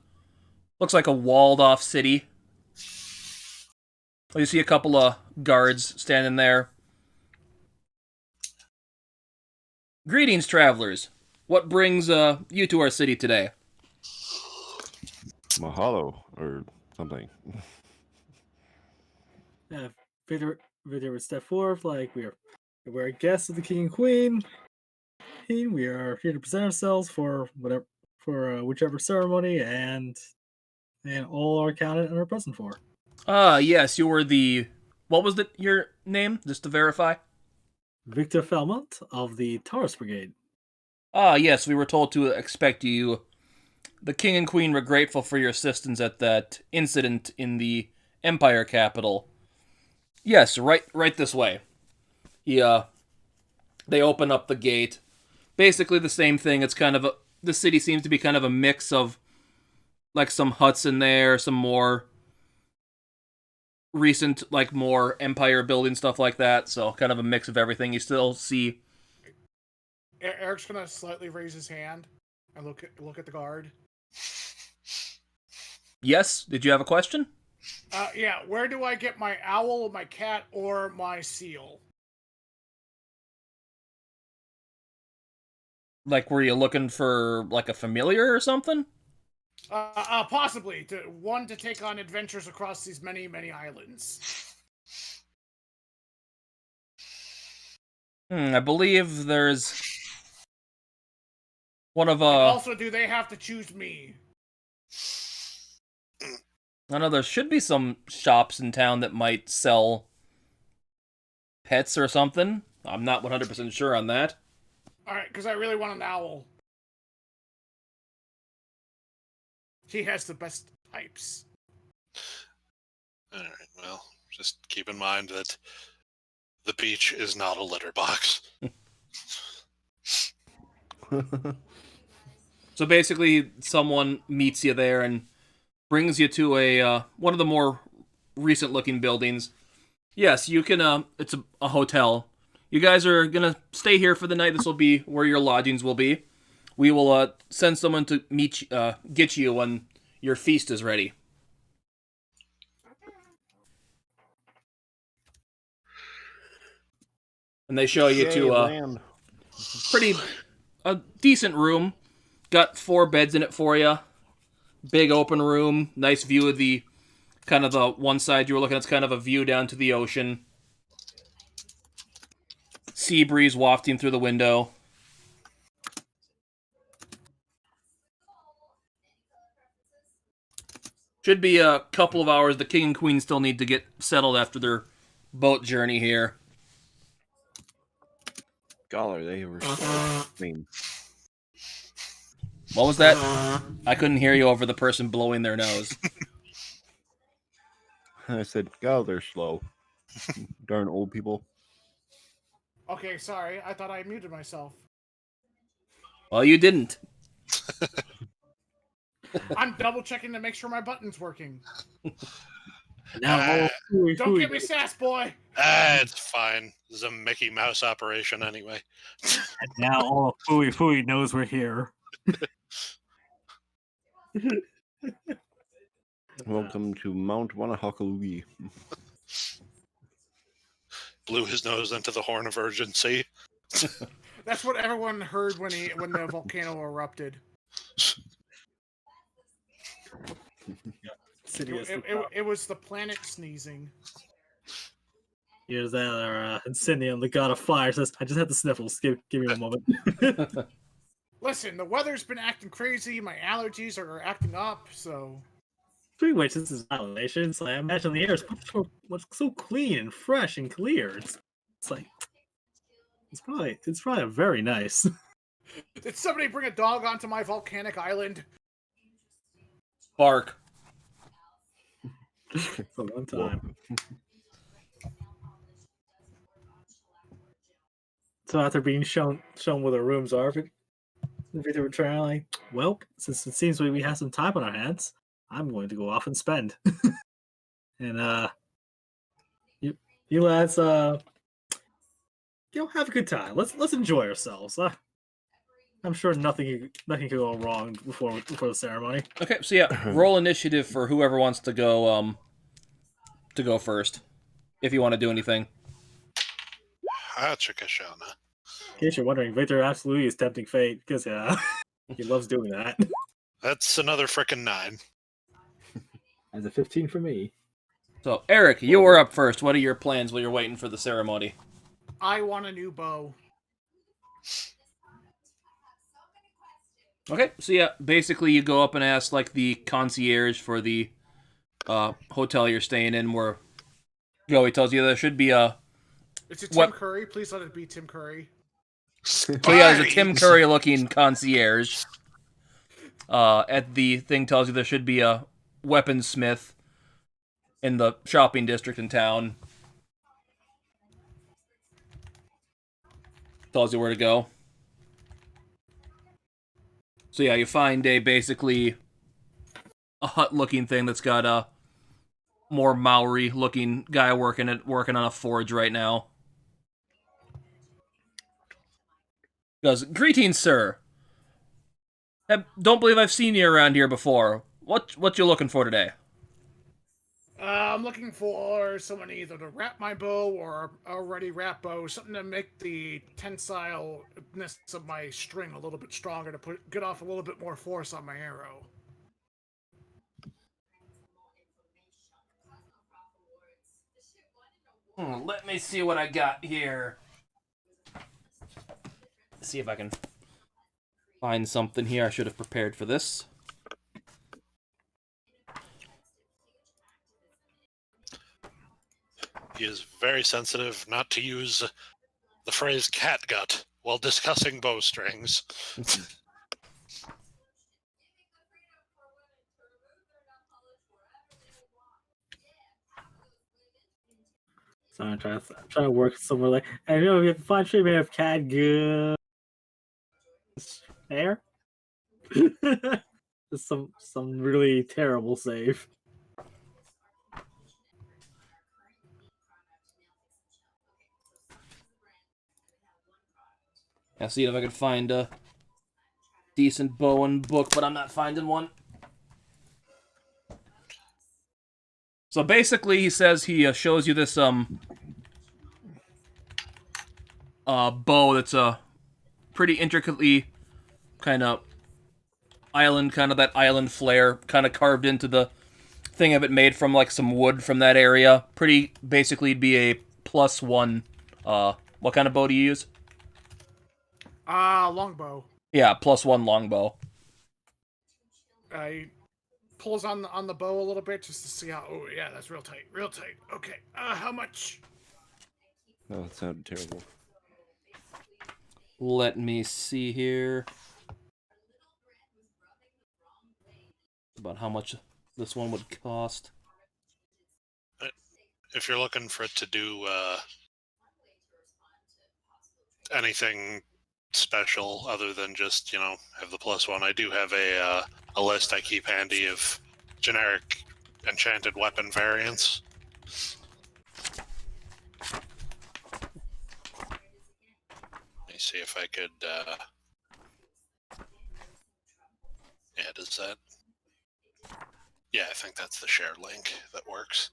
looks like a walled-off city. You see a couple of guards standing there. Greetings, travelers. What brings you to our city today? Mahalo or something. Yeah, Victor would step forward like we're guests of the king and queen. We are here to present ourselves for whichever ceremony and all are counted and are present for. Yes, you were what was your name, just to verify? Victor Falmont of the Taurus Brigade. Yes, we were told to expect you. The king and queen were grateful for your assistance at that incident in the Empire capital. Yes, right this way. They open up the gate. Basically the same thing. It's kind of the city seems to be kind of a mix of like some huts in there, some more recent, like more Empire building stuff like that. So kind of a mix of everything. You still see. Eric's gonna slightly raise his hand and look at the guard. Yes. Did you have a question? Yeah. Where do I get my owl, my cat, or my seal? Like, were you looking for like a familiar or something? Possibly to take on adventures across these many, many islands. I believe there's one of And also, do they have to choose me? I know there should be some shops in town that might sell pets or something. I'm not 100% sure on that. All right, because I really want an owl. He has the best pipes. All right, well, just keep in mind that the beach is not a litter box. So basically, someone meets you there and brings you to a one of the more recent-looking buildings. Yes, you can. It's a hotel. You guys are gonna stay here for the night. This will be where your lodgings will be. We will send someone to get you when your feast is ready. And they show you to land. a decent room. Got 4 beds in it for you. Big open room. Nice view of the kind of the one side you were looking at. It's kind of a view down to the ocean. Sea breeze wafting through the window. Should be a couple of hours. The king and queen still need to get settled after their boat journey here. Golly, they were so mean. What was that? I couldn't hear you over the person blowing their nose. I said, God, they're slow. Darn old people. Okay, sorry. I thought I muted myself. Well, you didn't. I'm double checking to make sure my button's working. Now, Don't get me sass, boy. It's fine. This is a Mickey Mouse operation anyway. now all Fui Fui knows we're here. Welcome to Mount Wanahakalugi. Blew his nose into the horn of urgency. That's what everyone heard when the volcano erupted. It was the planet sneezing. Here's that Incendium, the god of fire, says, I just had the sniffles. Give me a moment. Listen, the weather's been acting crazy. My allergies are acting up, so... Pretty much this is violation, so I imagine the air is so clean and fresh and clear. It's like... It's probably very nice. Did somebody bring a dog onto my volcanic island? Bark. It's a long time. So after being shown where the rooms are, Victor would try like, well, since it seems we have some time on our hands, I'm going to go off and spend. And you lads, have a good time. Let's enjoy ourselves. I'm sure nothing can go wrong before the ceremony. Okay, so yeah, roll initiative for whoever wants to go first. If you want to do anything. Hachikashana. In case you're wondering, Victor absolutely is tempting fate because he loves doing that. That's another frickin' 9. As a 15 for me. So, Eric, you were up first. What are your plans while you're waiting for the ceremony? I want a new bow. Okay, so yeah, basically you go up and ask like the concierge for the hotel you're staying in, where Joey tells you there should be a... It's a Tim Curry. Please let it be Tim Curry. So yeah, there's a Tim Curry looking concierge. At the thing tells you there should be a weaponsmith in the shopping district in town. Tells you where to go. So yeah, you find basically a hut-looking thing that's got a more Maori-looking guy working on a forge right now. Goes, greetings, sir. Don't believe I've seen you around here before. What you looking for today? I'm looking for someone either to wrap my bow or already wrap bow, something to make the tensileness of my string a little bit stronger, to get off a little bit more force on my arrow. Let me see what I got here. See if I can find something here. I should have prepared for this. He is very sensitive not to use the phrase catgut while discussing bowstrings. So I'm trying to work somewhere like I know if you have fun stream, you have cat good hair. some really terrible save. I'll see if I can find a decent bow and book, but I'm not finding one. So basically, he says he shows you this bow that's pretty intricately kind of that island flare kind of carved into the thing of it, made from like some wood from that area. Pretty basically it'd be a +1. What kind of bow do you use? Longbow. Yeah, +1 longbow. He pulls on the bow a little bit just to see how. Oh yeah, that's real tight, real tight. Okay, how much? Oh, that sounded terrible. Let me see here. About how much this one would cost. If you're looking for it to do anything special other than just, have the +1, I do have a list I keep handy of generic enchanted weapon variants. Let me see if I could... Yeah, does that... Yeah, I think that's the share link that works.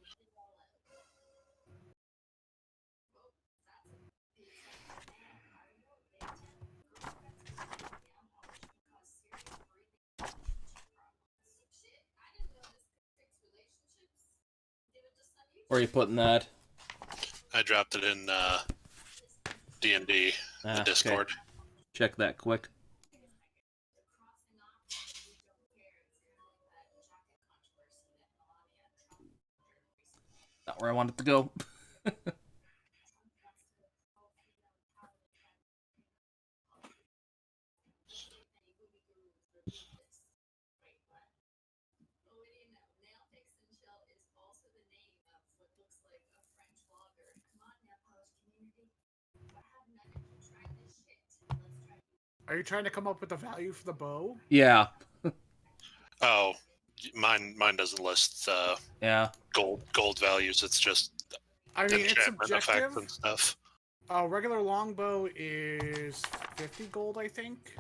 Where are you putting that? I dropped it in D&D, the Discord. Okay. Check that quick. Not where I want it to go. Are you trying to come up with a value for the bow? Yeah. Oh, mine doesn't list Yeah. gold values. It's just I mean, it's enchantment effects subjective. and stuff. Regular longbow is 50 gold, I think.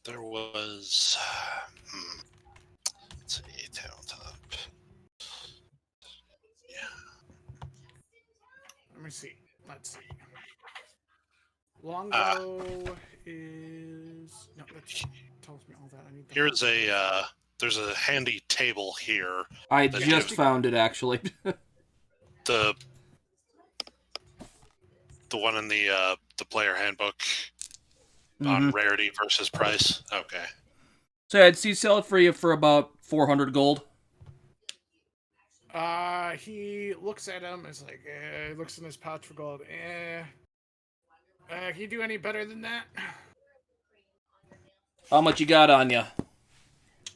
There was... Let's see, tabletop. Yeah. Let me see. Let's see. Longbow is... No, that tells me all that. I need Here's there's a handy table here. I just found it, actually. The one in the player handbook on rarity versus price. Okay. So I'd see sell it for you for about 400 gold. He looks at him, is like, looks in his pouch for gold. Can you do any better than that? How much you got on you?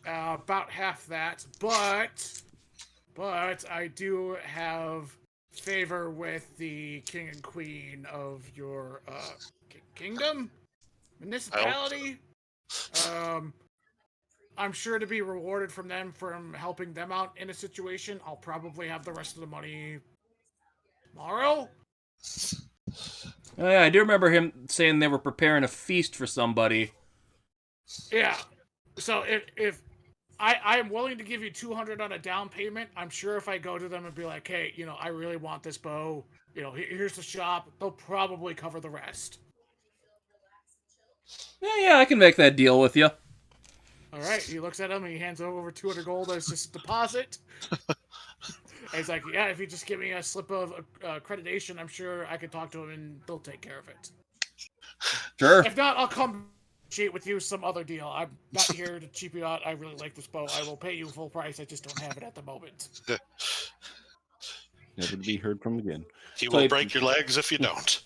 About half that, but I do have favor with the king and queen of your kingdom, municipality. I'm sure to be rewarded from helping them out in a situation. I'll probably have the rest of the money tomorrow. Oh, yeah, I do remember him saying they were preparing a feast for somebody. Yeah. So if I'm willing to give you 200 on a down payment, I'm sure if I go to them and be like, hey, I really want this bow. Here's the shop. They'll probably cover the rest. Yeah, I can make that deal with you. All right. He looks at him and he hands over 200 gold as just a deposit. he's like, yeah, if you just give me a slip of accreditation, I'm sure I could talk to him and they'll take care of it. Sure. If not, I'll come cheat with you some other deal. I'm not here to cheap you out. I really like this bow. I will pay you full price. I just don't have it at the moment. Never to be heard from again. He will break your legs if you don't.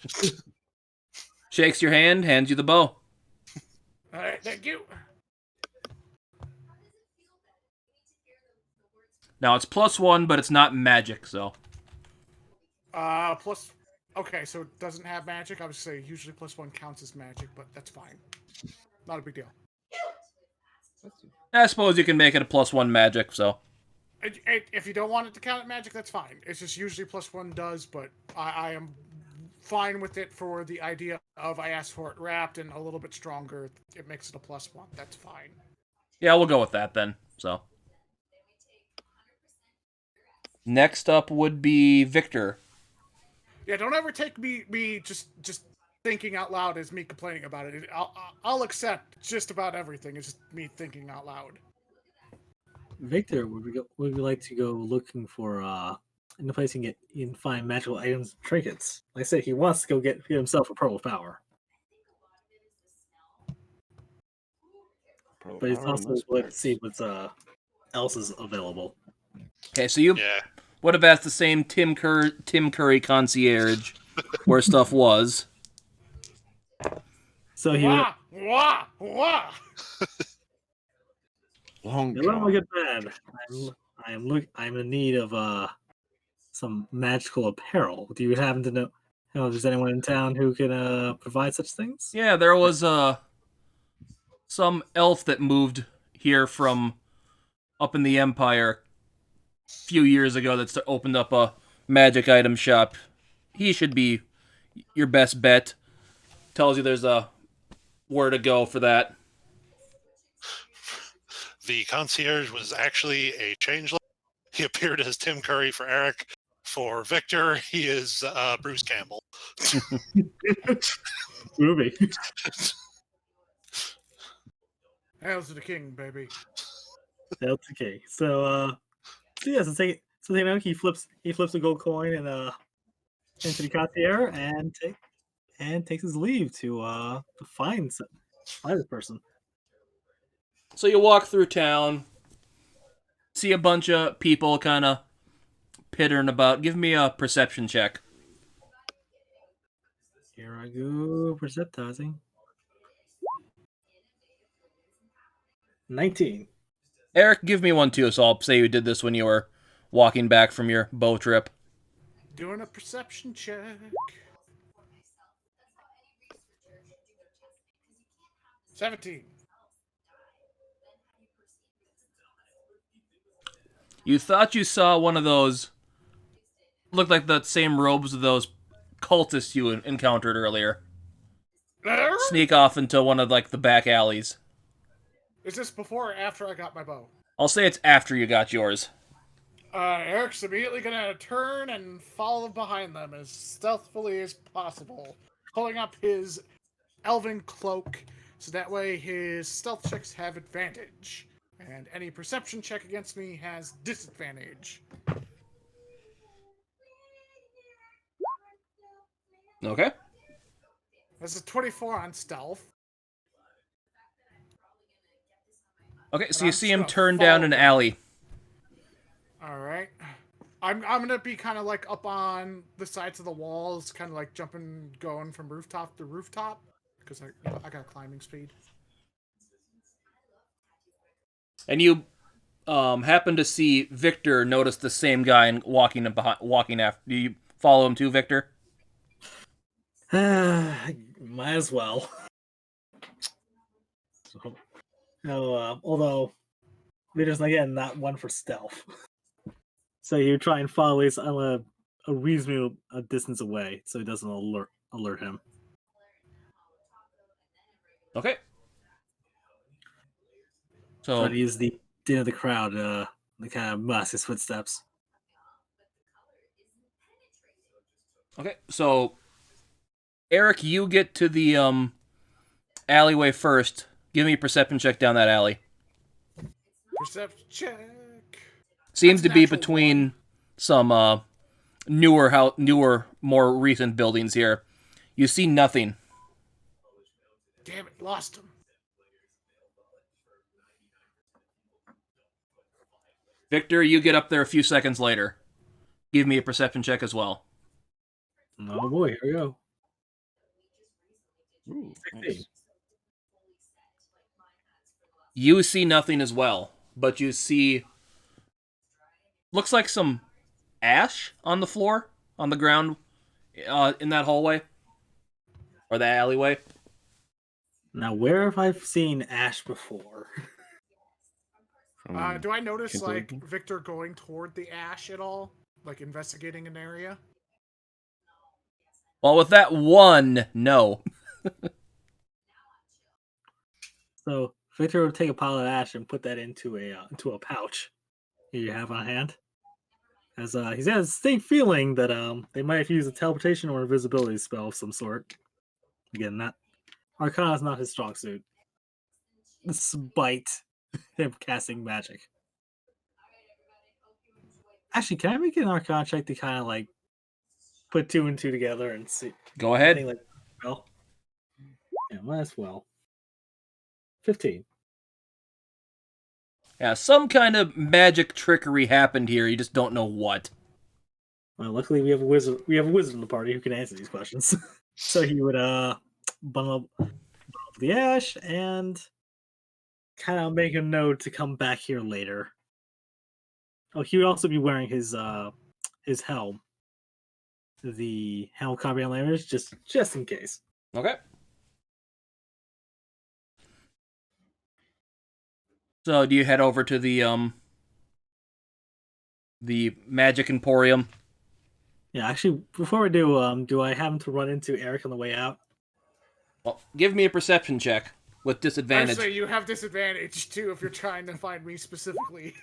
Shakes your hand, hands you the bow. All right, thank you. Now it's +1, but it's not magic, so. Plus. Okay, so it doesn't have magic. I would say usually +1 counts as magic, but that's fine. Not a big deal. I suppose you can make it a +1 magic, so. If you don't want it to count as magic, that's fine. It's just usually +1 does, but I am fine with it for the idea of I asked for it wrapped and a little bit stronger. It makes it a +1. That's fine. Yeah, we'll go with that then, so. Next up would be Victor. Yeah, don't ever take me just thinking out loud as me complaining about it. I'll accept just about everything. It's just me thinking out loud. Victor, would we like to go looking for in the place you can find magical items and trinkets? Like I said, he wants to go get himself a pearl of power. But he's also willing to see what's else is available. Okay, so you would have asked the same Tim Curry concierge where stuff was. So he wah. Long Don't look at that. I'm in need of some magical apparel. Do you happen to know if there's anyone in town who can provide such things? Yeah, there was some elf that moved here from up in the Empire a few years ago that's opened up a magic item shop. He should be your best bet. Tells you there's a where to go for that. The concierge was actually a changeling. He appeared as Tim Curry for Eric. For Victor, he is Bruce Campbell. Movie. Hails to the king, baby. That's okay. So he flips a gold coin and into the concierge and takes his leave to find this person. So you walk through town, see a bunch of people kind of pittering about. Give me a perception check. Here I go, perceptizing. 19. Eric, give me one too, so I'll say you did this when you were walking back from your bow trip. Doing a perception check. $17. You thought you saw one of those, looked like the same robes of those cultists you encountered earlier. Sneak off into one of the back alleys. Is this before or after I got my bow? I'll say it's after you got yours. Eric's immediately gonna turn and follow behind them as stealthily as possible, pulling up his elven cloak so that way his stealth checks have advantage. And any perception check against me has disadvantage. Okay. That's a 24 on stealth. Okay, so And you I'm see just him gonna turn down follow an him. alley. Alright. I'm gonna be kind of up on the sides of the walls, kind of going from rooftop to rooftop. Because I got climbing speed. And you happen to see Victor notice the same guy walking after. Do you follow him too, Victor? Might as well. Although Victor's again not one for stealth. So you try and follow his a reasonable distance away so he doesn't alert him. Okay. So So he is the din of the crowd, the kind of mask his footsteps. okay, so Eric, you get to the alleyway first. Give me a perception check down that alley. Perception check. Seems That's to be natural between one. some newer, more recent buildings here. You see nothing. Damn it, lost him. Victor, you get up there a few seconds later. Give me a perception check as well. Oh boy, here we go. Ooh, 16. nice. You see nothing as well, but you see... Looks like some ash on the floor, on the ground, in that hallway. Or the alleyway. Now, where have I seen ash before? From Do I notice Kindergarten? like Victor going toward the ash at all? Like investigating an area? Well, with that one, no. So Victor would take a pile of ash and put that into a pouch here you have on hand. As he's got a distinct feeling that they might have used a teleportation or invisibility spell of some sort. Again, not Arcana is not his strong suit, despite him casting magic. Actually, can I make an Arcana check to kind of like put two and two together and see? Go I ahead. think, like, well, yeah, might as well. 15. Yeah, some kind of magic trickery happened here. You just don't know what. Well, luckily we have a wizard. We have a wizard in the party who can answer these questions. So he would bundle up the ash and kind of make a note to come back here later. Oh, he would also be wearing his helm, the helm copy on language, just in case. Okay. So, do you head over to the Magic Emporium? Yeah, actually, before we do I happen to run into Eric on the way out? Well, give me a perception check with disadvantage. Actually, you have disadvantage too if you're trying to find me specifically.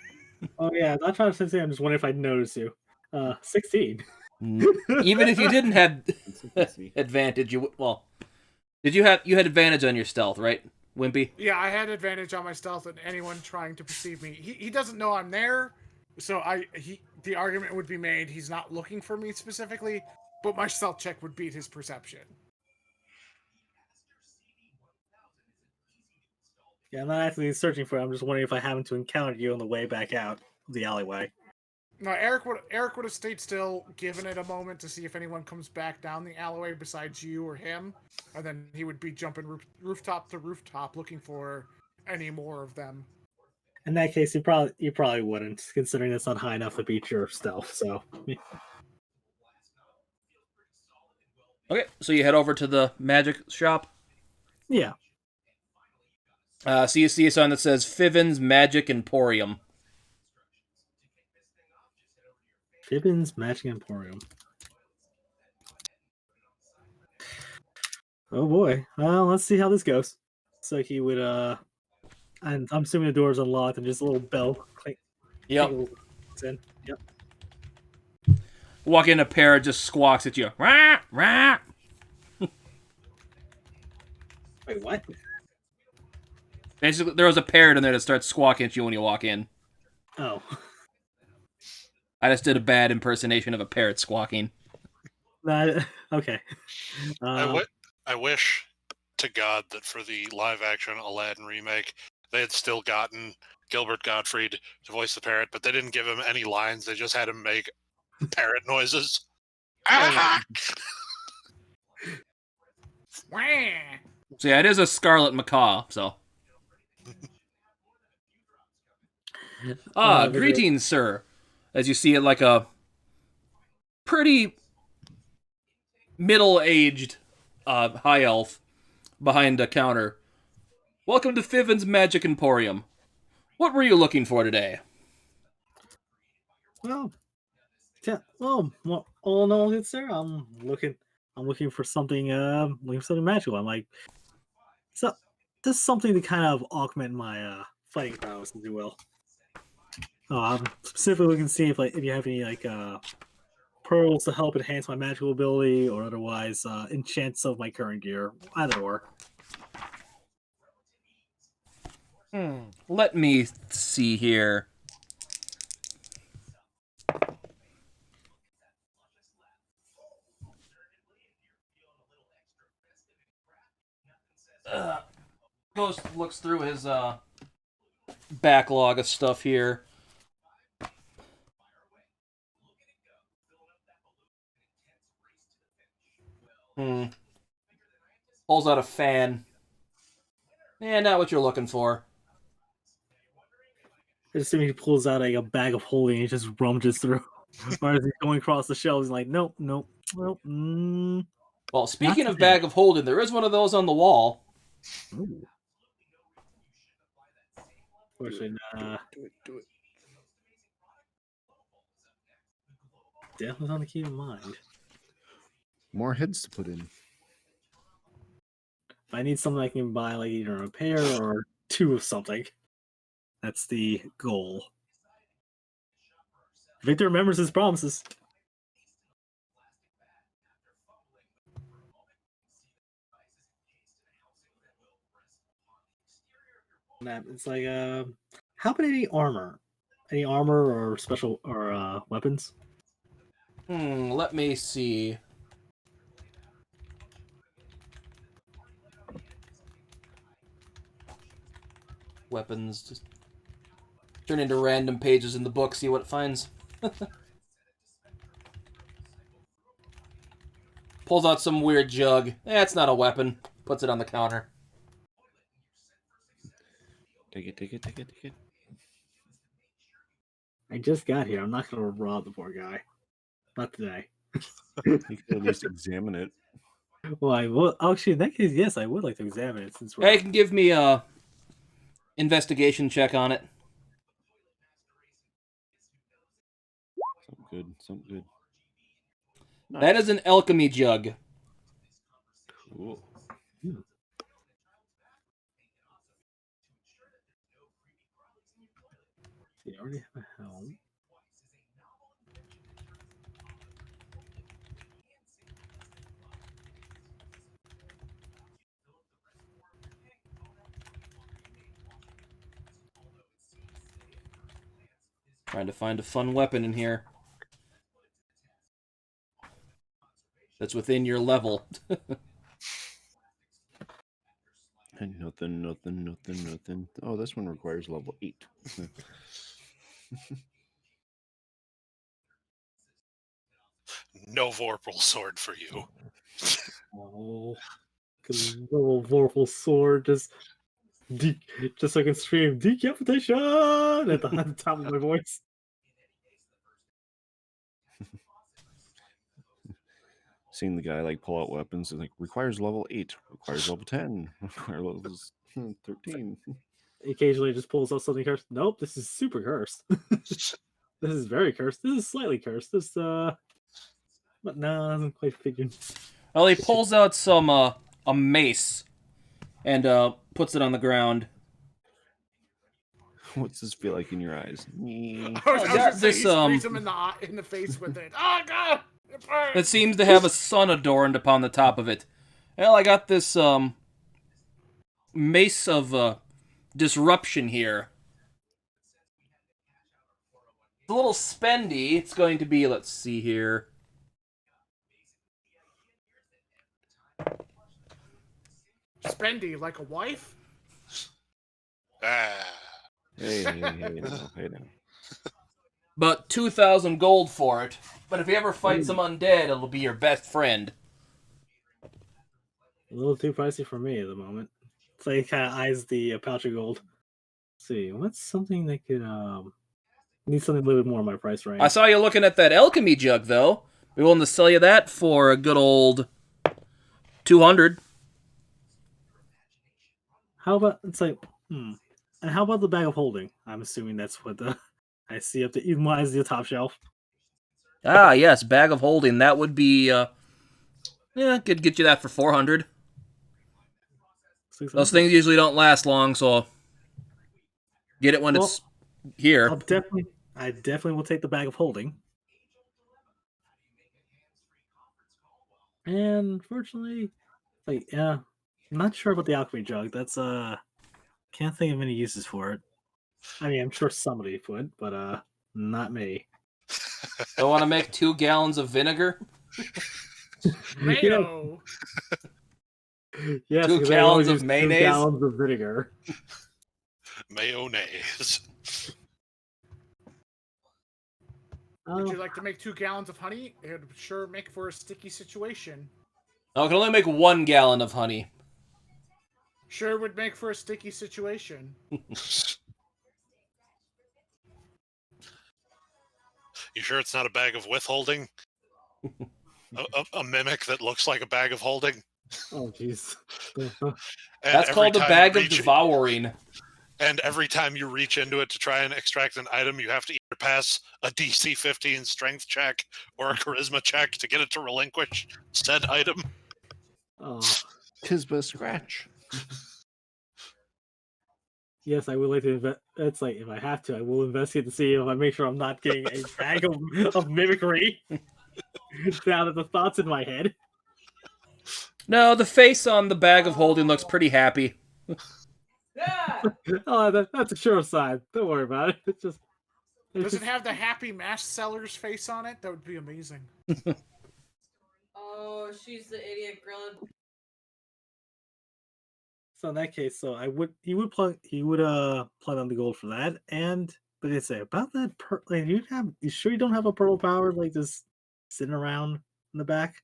Oh yeah, I'm trying to say. I'm just wondering if I'd notice you. 16. Even if you didn't have Let's see. advantage, you had advantage on your stealth, right, Wimpy? Yeah, I had advantage on my stealth and anyone trying to perceive me. He doesn't know I'm there, so the argument would be made he's not looking for me specifically, but my stealth check would beat his perception. Yeah, I'm not actually searching for it. I'm just wondering if I happen to encounter you on the way back out of the alleyway. No, Eric would have stayed still, given it a moment to see if anyone comes back down the alleyway besides you or him, and then he would be jumping rooftop to rooftop looking for any more of them. In that case, you probably wouldn't, considering it's not high enough to beat your stealth. So Okay, so you head over to the magic shop. yeah, So you see a sign that says Fiven's Magic Emporium. Fibbins Magic Emporium. Oh boy. Well, let's see how this goes. So he would and I'm assuming the door's unlocked and just a little bell clink. Yep. It's in. Yep. Walk in, a parrot just squawks at you. Rah, rah. Wait, what? Basically, there was a parrot in there that starts squawking at you when you walk in. Oh. I just did a bad impersonation of a parrot squawking. Okay. I wish to God that for the live-action Aladdin remake, they had still gotten Gilbert Gottfried to voice the parrot, but they didn't give him any lines. They just had him make parrot noises. Ah! So yeah, it is a scarlet macaw, so. Greetings, sir. As you see it, like a pretty middle-aged high elf behind a counter. Welcome to Fiven's Magic Emporium. What were you looking for today? Well, yeah. Well, all in all, good sir. I'm looking for something. Looking for something magical. I'm like, so this is something to kind of augment my fighting prowess, if you will. I'm specifically looking to see if you have any pearls to help enhance my magical ability, or otherwise enchant some of my current gear. Either or. Let me see here. Ghost looks through his backlog of stuff here. Pulls out a fan. Not what you're looking for. I just assume he pulls out a bag of holding and he just rummages through. Or as he's going across the shelves, he's like, nope. Well, speaking of today. bag of holding, there is one of those on the wall. Ooh. Unfortunately, Do it. definitely something to keep in mind. More heads to put in. If I need something I can buy, like either a pair or two of something. That's the goal. Victor remembers his promises. It's like, how about any armor? Any armor or special or weapons? Let me see. Weapons. Just turn into random pages in the book, see what it finds. Pulls out some weird jug. It's not a weapon. Puts it on the counter. Take it. I just got here. I'm not going to rob the poor guy. Not today. You could at least examine it. Well, I will. Actually, in that case, yes, I would like to examine it since we're. Hey, you can give me a investigation check on it. Something good. That is an alchemy jug. Cool. You already have a helm. Trying to find a fun weapon in here. That's within your level. And nothing. Oh, this one requires level 8. No Vorpal sword for you. Oh, little Vorpal sword, just so I can scream decapitation at the top of my voice. Seeing the guy like pull out weapons is like requires level 8, requires level 10, requires levels 13. Occasionally, just pulls out something cursed. Nope, this is super cursed. This is very cursed. This is slightly cursed. This but no, I haven't quite figured. Well, he pulls out some a mace and puts it on the ground. What's this feel like in your eyes? I was got gonna say, this, he sprays him in the face with it. Oh god! It burns! It seems to have a sun adorned upon the top of it. Well, I got this mace of disruption here. It's a little spendy. It's going to be, let's see here. Spendy, like a wife? Ah. Hey now. But 2,000 gold for it. But if you ever fight some undead, it'll be your best friend. A little too pricey for me at the moment. So he kind of eyes the pouch of gold. Let's see, what's something that could need something a little bit more in my price range. I saw you looking at that alchemy jug, though. Be willing to sell you that for a good old 200. How about and how about the bag of holding? I'm assuming that's what I see up to even as the top shelf. Ah, yes, bag of holding. That would be, could get you that for 400. Those things usually don't last long, so get it when it's here. I definitely will take the bag of holding. And fortunately, I'm not sure about the alchemy jug. That's can't think of any uses for it. I mean, I'm sure somebody would, but not me. Don't want to make 2 gallons of vinegar? Mayo! Yes, 2 because I gallons always of use 2 mayonnaise? gallons of vinegar. Mayonnaise. Would you Oh, like to make 2 gallons of honey? It would sure make for a sticky situation. I can only make 1 gallon of honey. Sure would make for a sticky situation. You sure it's not a bag of withholding? A mimic that looks like a bag of holding? oh, jeez. And That's every called the time bag you of reach- devouring. And every time you reach into it to try and extract an item, you have to either pass a DC 15 strength check or a charisma check to get it to relinquish said item. Oh, Tis but a scratch. yes, I would like to invest. It's like if I have to, I will investigate to see if I make sure I'm not getting a bag of mimicry. Now that the thoughts in my head. No, the face on the bag of holding looks pretty happy. Yeah. Oh, that's a sure sign. Don't worry about it. It's just. Does it have the happy mask seller's face on it? That would be amazing. Oh, she's the idiot girl. So in that case, so he would plug on the gold for that, and but they say about that like you sure you don't have a purple power like just sitting around in the back?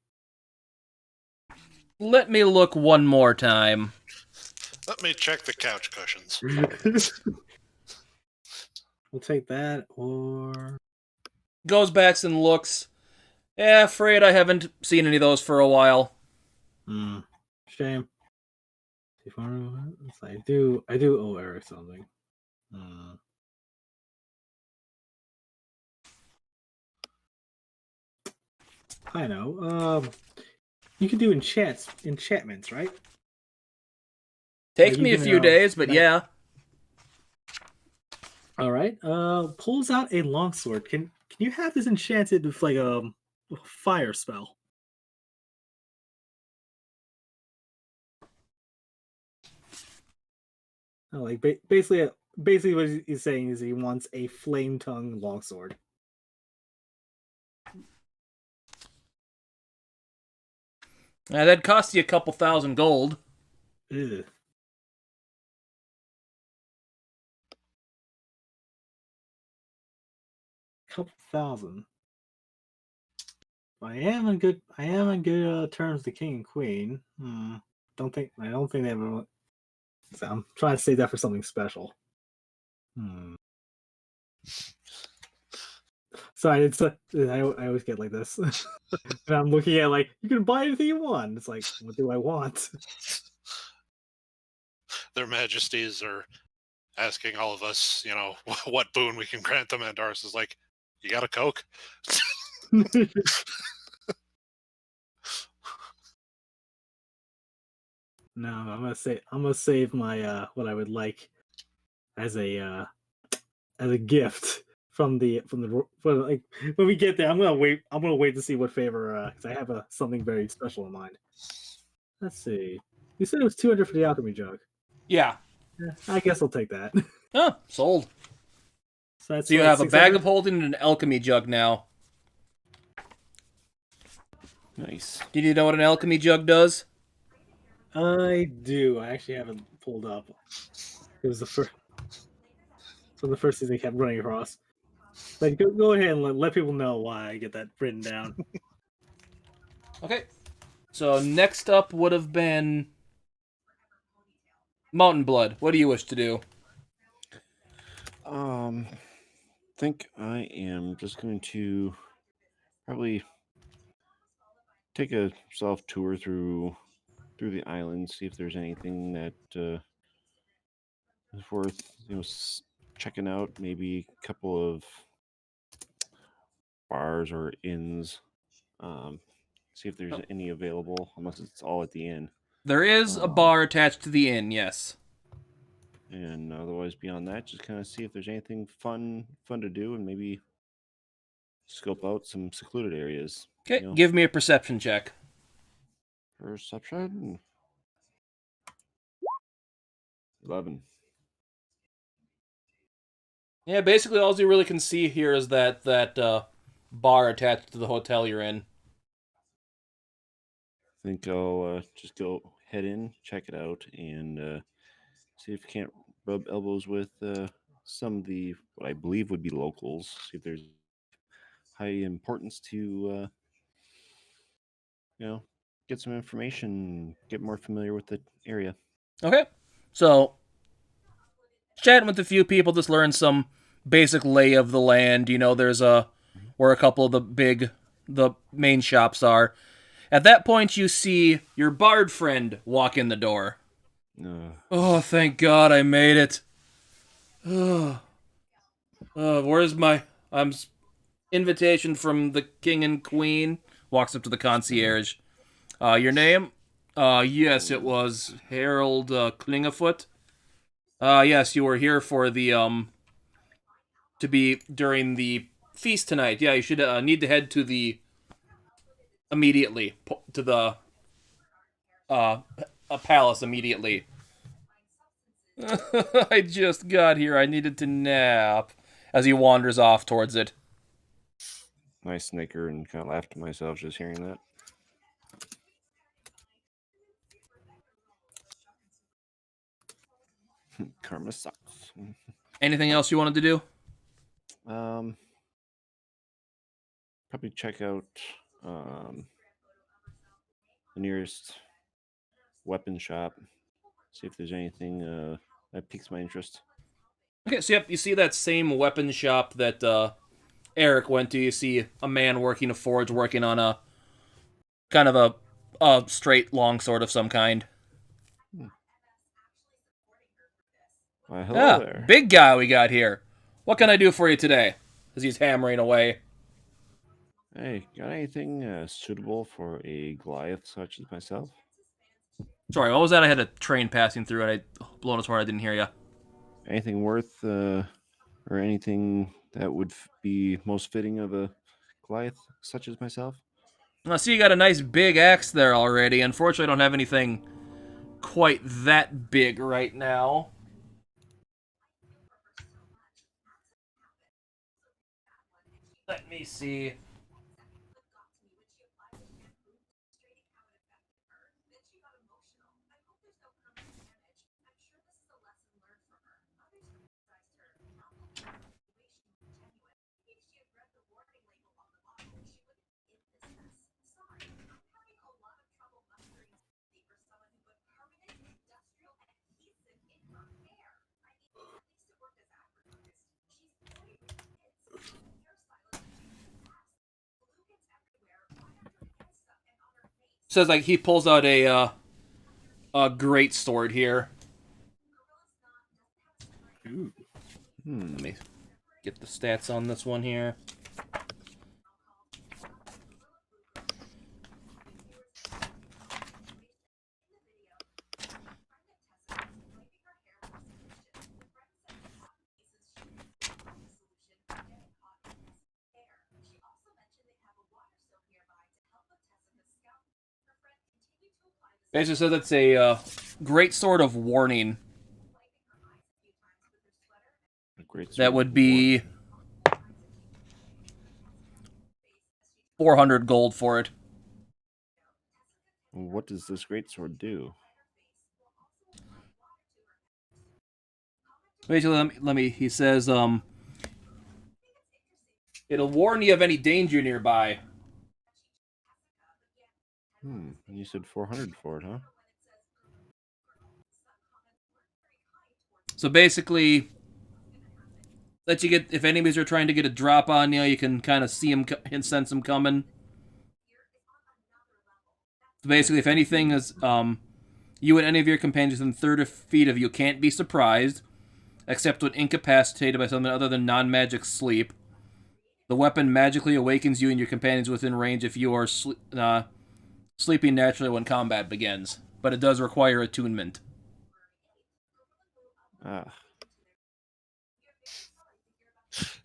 Let me look one more time. Let me check the couch cushions. We'll take that or Goes back and looks. Yeah, afraid I haven't seen any of those for a while. shame. I do owe Eric something. I know. You can do enchantments, right? Takes you me a can, few days, but yeah. All right. Pulls out a longsword. Can you have this enchanted with like a fire spell? Oh, like basically what he's saying is he wants a flame tongue longsword. That'd cost you a couple thousand gold. Ugh. Couple thousand. I am in good terms with the king and queen. I don't think they ever. So I'm trying to save that for something special. Sorry, it's I always get like this. And I'm looking at like you can buy anything you want. It's like, what do I want? Their majesties are asking all of us, what boon we can grant them, and Doris is like, you got a Coke? No, I'm gonna save my what I would like as a gift from like when we get there. I'm gonna wait to see what favor because I have something very special in mind. Let's see. You said it was 200 for the alchemy jug. Yeah. I guess I'll take that. Oh, sold. So that's So you like have a bag 600? of holding and an alchemy jug now. Nice. Did you know what an alchemy jug does? I do. I actually haven't pulled up. It was the first. So the first thing they kept running across. But go ahead and let people know why I get that written down. Okay. So next up would have been Mountain Blood. What do you wish to do? Think I am just going to probably take a self tour through the island, see if there's anything that is worth checking out. Maybe a couple of bars or inns. See if there's any available, unless it's all at the inn. There is a bar attached to the inn, yes. And otherwise, beyond that, just kind of see if there's anything fun to do, and maybe scope out some secluded areas. Okay, give me a perception check. Perception. 11. Yeah, basically all you really can see here is that bar attached to the hotel you're in. think I'll just go head in, check it out, and see if I can't rub elbows with some of the what I believe would be locals. See if there's high importance to get some information, get more familiar with the area. Okay. So, chatting with a few people, just learn some basic lay of the land. There's where a couple of the main shops are. At that point, you see your bard friend walk in the door. Oh, thank God I made it. Where's my invitation from the king and queen? Walks up to the concierge. Your name? Yes, it was Harold Klingafoot. Yes, you were here for the to be during the feast tonight. Yeah, you should need to head to the immediately to the a palace immediately. I just got here. I needed to nap. As he wanders off towards it. I snicker and kind of laugh to myself just hearing that. Karma sucks. Anything else you wanted to do? Probably check out the nearest weapon shop. See if there's anything that piques my interest. Okay, so yep, you see that same weapon shop that Eric went to. You see a man working a forge, working on a kind of a straight longsword of some kind. Hello there. Big guy we got here. What can I do for you today? As he's hammering away. Hey, got anything suitable for a Goliath such as myself? Sorry, what was that? I had a train passing through and I blown as hard I didn't hear you. Anything worth or anything that would be most fitting of a Goliath such as myself? I see you got a nice big axe there already. Unfortunately, I don't have anything quite that big right now. Let me see. Says like he pulls out a great sword here. Let me get the stats on this one here. Basically says it's a great sword of warning. That would be 400 gold for it. What does this greatsword do? Basically, let me. He says, it'll warn you of any danger nearby. You said 400 for it, huh? So basically, let you get if enemies are trying to get a drop on you, you can kind of see them and sense them coming. So basically, if anything is you and any of your companions within 30 feet of you can't be surprised, except when incapacitated by something other than non-magic sleep. The weapon magically awakens you and your companions within range if you are sleeping naturally when combat begins, but it does require attunement.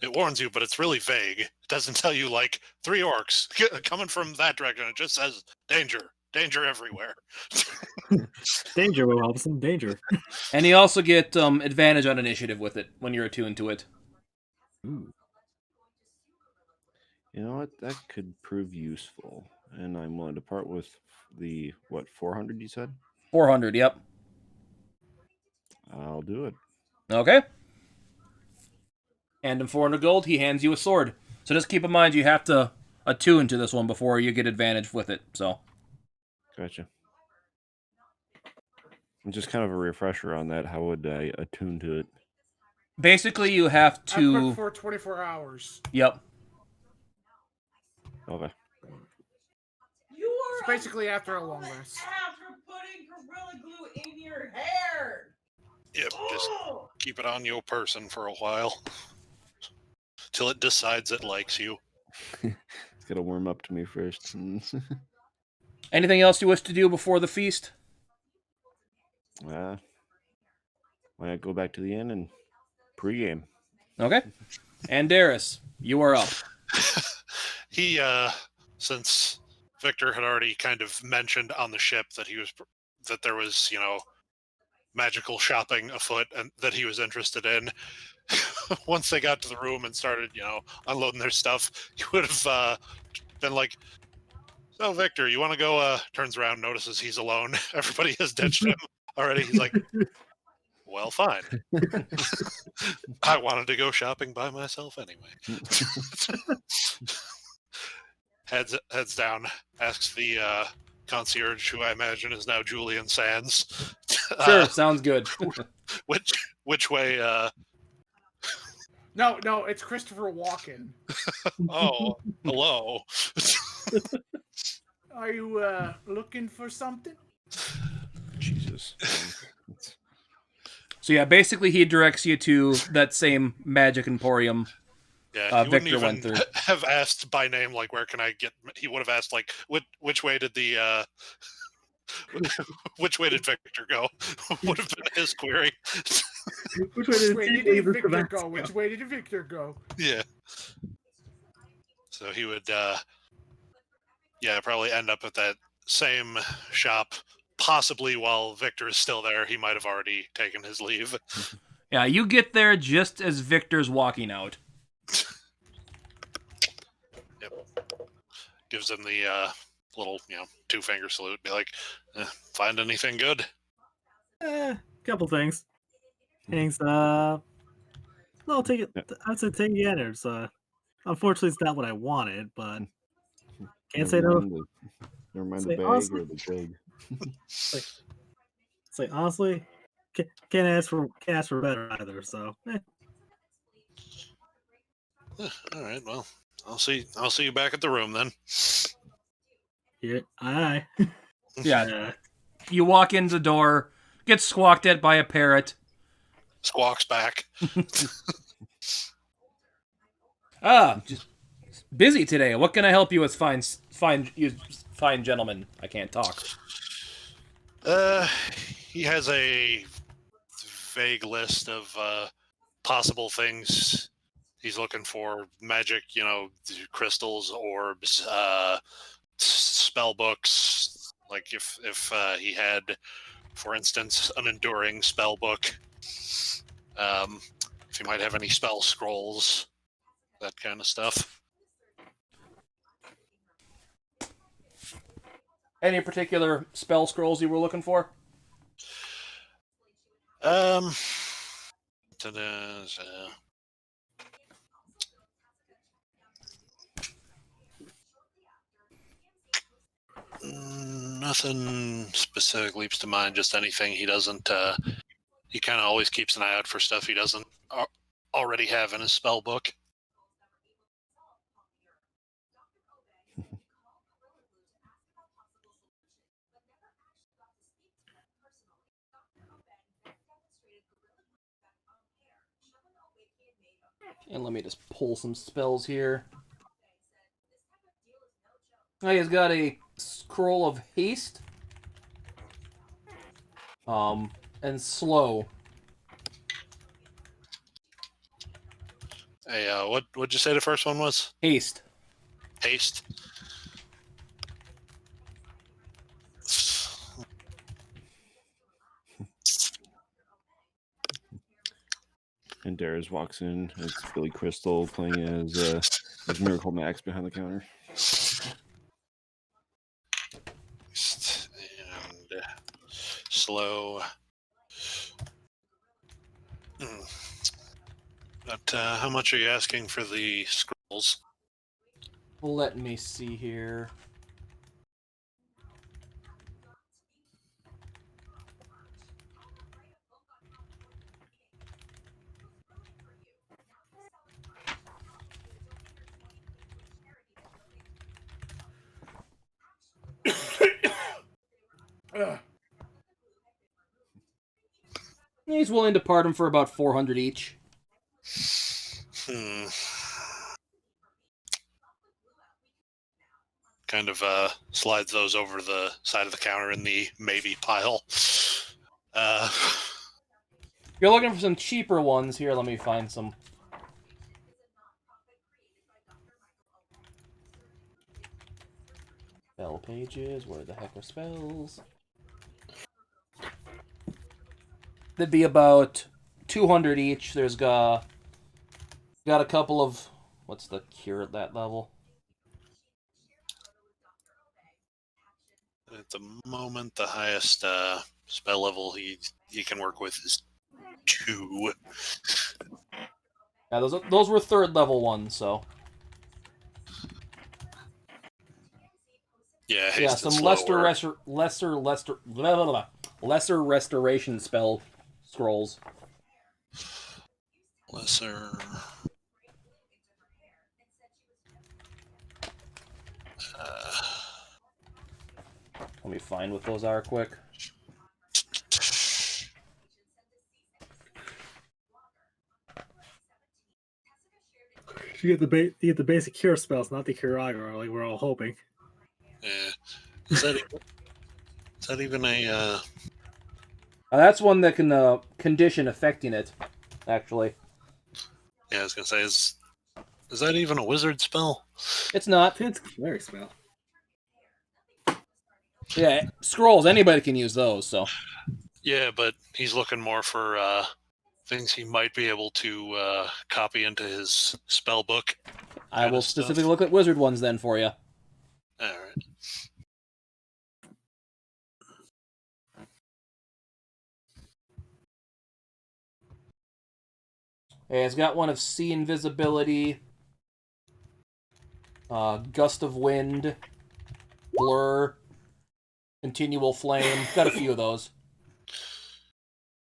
It warns you, but it's really vague. It doesn't tell you, like, 3 orcs coming from that direction. It just says, danger. Danger everywhere. Danger, Will Hobson, danger. And you also get advantage on initiative with it when you're attuned to it. Ooh. You know what? That could prove useful. and I'm willing to part with the 400 you said? 400, yep. I'll do it. Okay. Hand him 400 gold, he hands you a sword. So just keep in mind you have to attune to this one before you get advantage with it, so. Gotcha. And just kind of a refresher on that. How would I attune to it? Basically, you have I to... put for 24 hours. Yep. Okay. You were It's basically after a long rest. after putting Gorilla Glue in your hair. Yep, just Oh! keep it on your person for a while. Till it decides it likes you. It's got to warm up to me first. Anything else you wish to do before the feast? Why not go back to the inn and pregame? Okay. And Darius, you are up. He, since Victor had already kind of mentioned on the ship that there was, magical shopping afoot and that he was interested in. Once they got to the room and started, unloading their stuff, he would have been like, "So, Victor, you want to go?" Turns around, notices he's alone. Everybody has ditched him already. He's like, "Well, fine. I wanted to go shopping by myself anyway." Heads down, asks the concierge, who I imagine is now Julian Sands. Sure, sounds good. Which way? No, it's Christopher Walken. Oh, hello. Are you looking for something? Jesus. So yeah, basically he directs you to that same magic emporium Yeah, he wouldn't Victor went even through. have asked by name, like, where can I get... He would have asked, like, which way did the... which way did Victor go? Would have been his query. Which way did Victor go? Which way did Victor go? Yeah. So he would, probably end up at that same shop. Possibly while Victor is still there, he might have already taken his leave. Yeah, you get there just as Victor's walking out. Yep. Gives him the little, 2-finger salute. Be like, find anything good? Couple things. I'll take it. I'd say take the enters. Unfortunately, it's not what I wanted, but can't say no. Never mind Say, the bag honestly, or the jug. It's like honestly, can't ask for better either. So, All right. Well, I'll see you back at the room then. yeah, aye. Yeah. You walk in the door, get squawked at by a parrot. Squawks back. Just busy today. What can I help you with, fine gentlemen? I can't talk. He has a vague list of possible things he's looking for: magic, crystals, orbs, spell books. Like if he had, for instance, an enduring spell book. If he might have any spell scrolls, that kind of stuff. Any particular spell scrolls you were looking for? Nothing specific leaps to mind. Just anything he doesn't. He kind of always keeps an eye out for stuff he doesn't already have in his spell book. And let me just pull some spells here. Oh, he's got a scroll of haste. And slow. Hey, what'd you say the first one was? Haste. Haste. And Darius walks in. It's Billy Crystal playing as Miracle Max behind the counter. slow. But how much are you asking for the scrolls? Let me see here. He's willing to part them for about 400 each. Kind of slides those over the side of the counter in the maybe pile. You're looking for some cheaper ones here. Let me find some. Spell pages. Where the heck are spells? That'd be about 200 each. There's got a couple of. What's the cure at that level? At the moment, the highest spell level he can work with is 2. Yeah, those were 3rd level ones, so. Yeah, Yeah, some lesser restoration spell scrolls. Lesser. Let me find what those are quick. You get the basic cure spells, not the Curaga, like we're all hoping. Yeah. Is that even a... That's one that can condition affecting it, actually. Yeah, I was going to say, is that even a wizard spell? It's not. It's a cleric spell. Yeah, scrolls, anybody can use those, so. Yeah, but he's looking more for things he might be able to copy into his spell book. I will specifically look at wizard ones then for you. Alright. Yeah, it's got one of Sea Invisibility, Gust of Wind, Blur, Continual Flame. Got a few of those.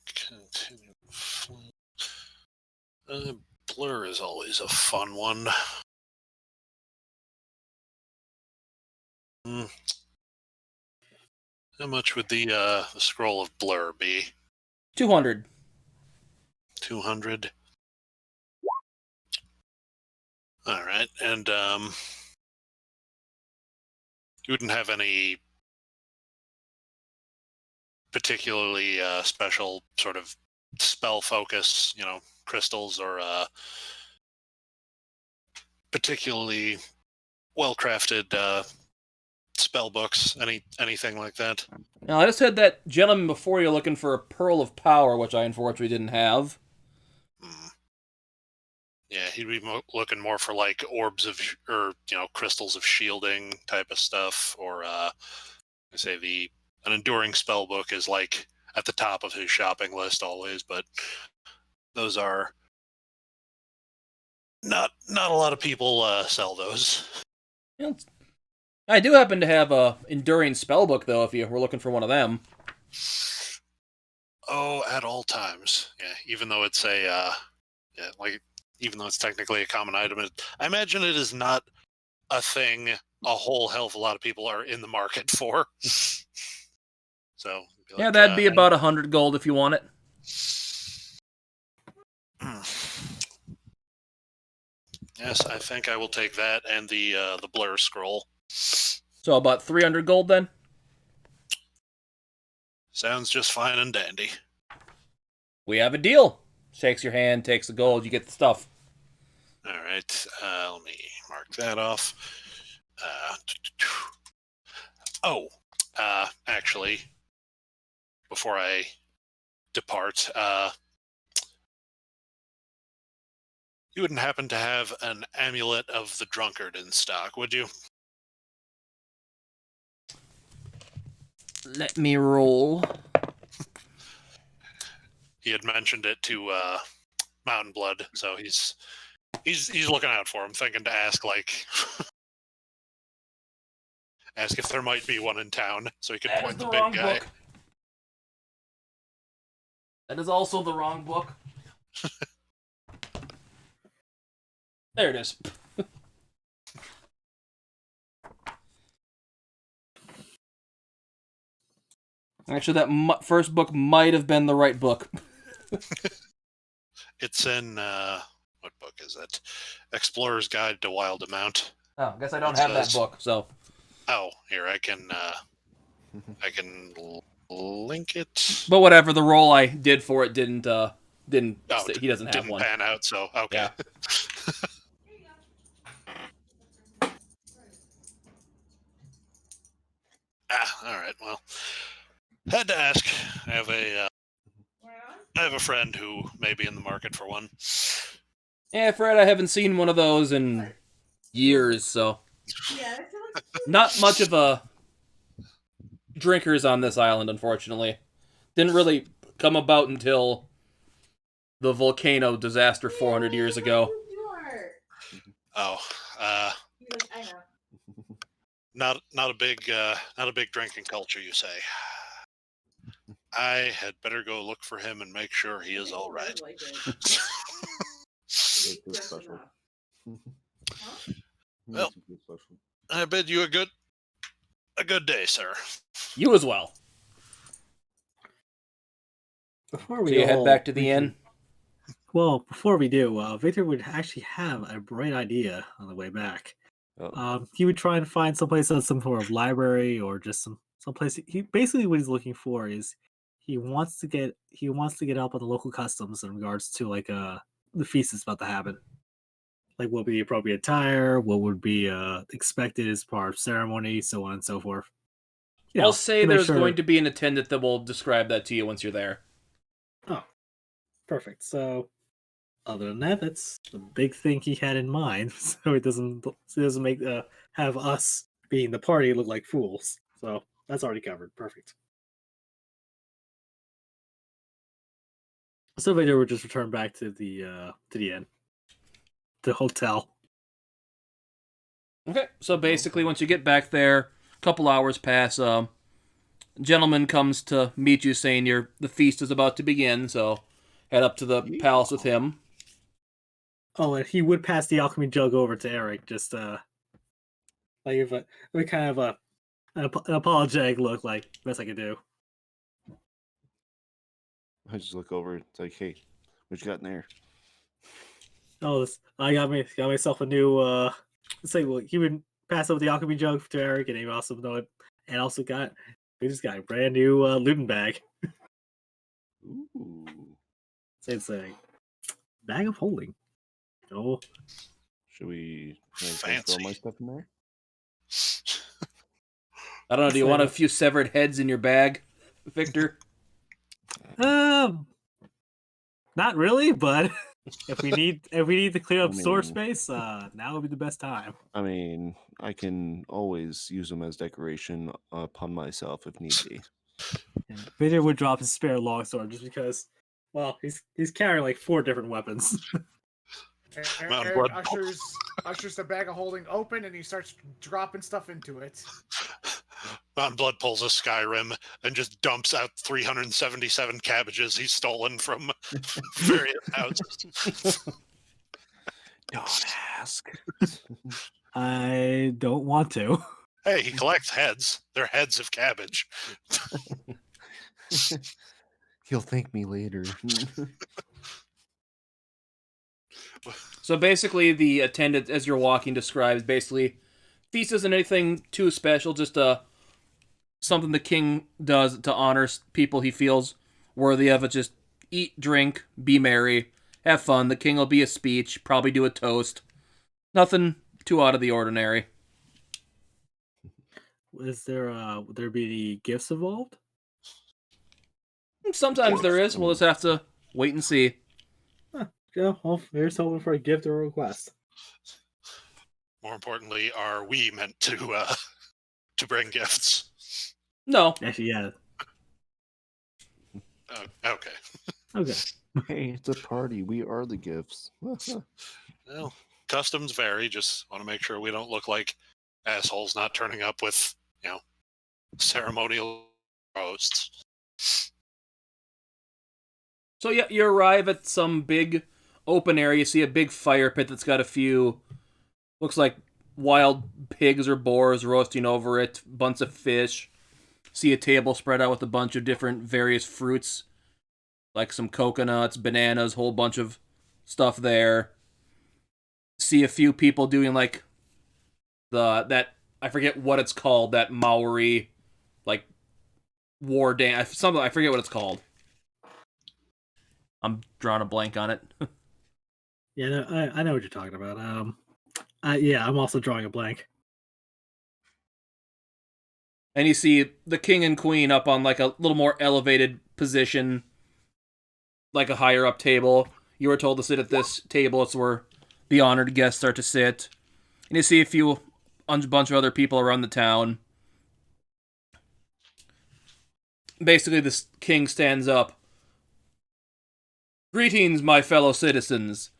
Continual Flame. Blur is always a fun one. How much would the scroll of Blur be? 200. 200. All right, and you wouldn't have any particularly special sort of spell focus, crystals or particularly well-crafted spell books, anything like that? Now, I just had that gentleman before you looking for a Pearl of Power, which I unfortunately didn't have. Yeah, he'd be looking more for like orbs of, or crystals of shielding type of stuff, or an enduring spell book is like at the top of his shopping list always, but those are not a lot of people sell those. Yeah, I do happen to have a enduring spellbook though, if you were looking for one of them. Oh, at all times, yeah. Even though it's even though it's technically a common item, I imagine it is not a thing a whole hell of a lot of people are in the market for. So yeah, that'd be about 100 gold if you want it. Yes, I think I will take that and the Blur scroll. So about 300 gold then? Sounds just fine and dandy. We have a deal. Shakes your hand, takes the gold, you get the stuff. All right, let me mark that off. Actually, before I depart, you wouldn't happen to have an Amulet of the Drunkard in stock, would you? Let me roll. he had mentioned it to Mountain Blood, so he's looking out for him, thinking to ask ask if there might be one in town, so he could That is point the the big wrong guy. book. That is also the wrong book. There it is. Actually, that first book might have been the right book. It's in what book is it? Explorer's Guide to Wild Amount. Oh, I guess I don't have that book, so. Oh, here I can link it. But whatever, the role I did for it didn't. He doesn't have didn't one. pan out, so okay. Yeah. All right. Well, had to ask. I have a friend who may be in the market for one. Yeah, Fred, I haven't seen one of those in years, so. Not much of a drinkers on this island, unfortunately. Didn't really come about until the volcano disaster 400 years ago. Oh, I know. not a big drinking culture, you say? I had better go look for him and make sure he is all right. Special. Well, I bid you a good day, sir. You as well. Before So we you head back to the inn? Well, before we do, Victor would actually have a bright idea on the way back. He would try and find someplace that's some sort of library or just someplace. He basically what he's looking for is he wants to get up on the local customs in regards to the feast that's about to happen. Like what would be the appropriate attire, what would be expected as part of ceremony, so on and so forth. I'll say there's going to be an attendant that will describe that to you once you're there. Oh, perfect. So, other than that, that's the big thing he had in mind. So it doesn't make have us being the party look like fools. So that's already covered. Perfect. So Vader would just return back to the inn, the hotel. Okay, so basically, once you get back there, a couple hours pass. Gentleman comes to meet you, saying the feast is about to begin. So head up to the palace with him. Oh, and he would pass the alchemy jug over to Eric, just with kind of an apologetic look, like best I could do. I just look over. It's like, hey, what you got in there? Oh, I got myself a new. He would pass over the alchemy jug to Eric, and he also know it, and also we just got a brand new looting bag. Ooh. So it's a bag of holding. Oh, Should we Fancy. throw my stuff in there? I don't know. Do you want a few severed heads in your bag, Victor? Not really, but if we need to clear up store space, now would be the best time. I mean, I can always use them as decoration upon myself if need be. Yeah, Vader would drop his spare longsword just because. Well, he's carrying like 4 different weapons. Eric ushers the bag of holding open, and he starts dropping stuff into it. Mountain Blood pulls a Skyrim and just dumps out 377 cabbages he's stolen from various houses. Don't ask. I don't want to. Hey, he collects heads. They're heads of cabbage. He'll thank me later. So basically, the attendant, as you're walking, describes basically feast isn't anything too special, just something the king does to honor people he feels worthy of it. Just eat, drink, be merry, have fun. The king will be a speech, probably do a toast. Nothing too out of the ordinary. Would there be any gifts involved? Sometimes there is. We'll just have to wait and see. Yeah, well, here's hoping for a gift or a request. More importantly, are we meant to bring gifts? No. Actually, yeah. Okay. Okay. Hey, it's a party. We are the gifts. Well, customs vary. Just want to make sure we don't look like assholes not turning up with, ceremonial roasts. So yeah, you arrive at some big open area. You see a big fire pit that's got a few, looks like wild pigs or boars roasting over it, bunch of fish. See a table spread out with a bunch of different various fruits, like some coconuts, bananas, whole bunch of stuff there. See a few people doing like that I forget what it's called, that Maori like war dance, something, I forget what it's called. I'm drawing a blank on it. Yeah, no, I know what you're talking about. I'm also drawing a blank. And you see the king and queen up on like a little more elevated position, like a higher up table. You were told to sit at this table. It's where the honored guests are to sit. And you see a bunch of other people around the town. Basically, this king stands up. Greetings, my fellow citizens.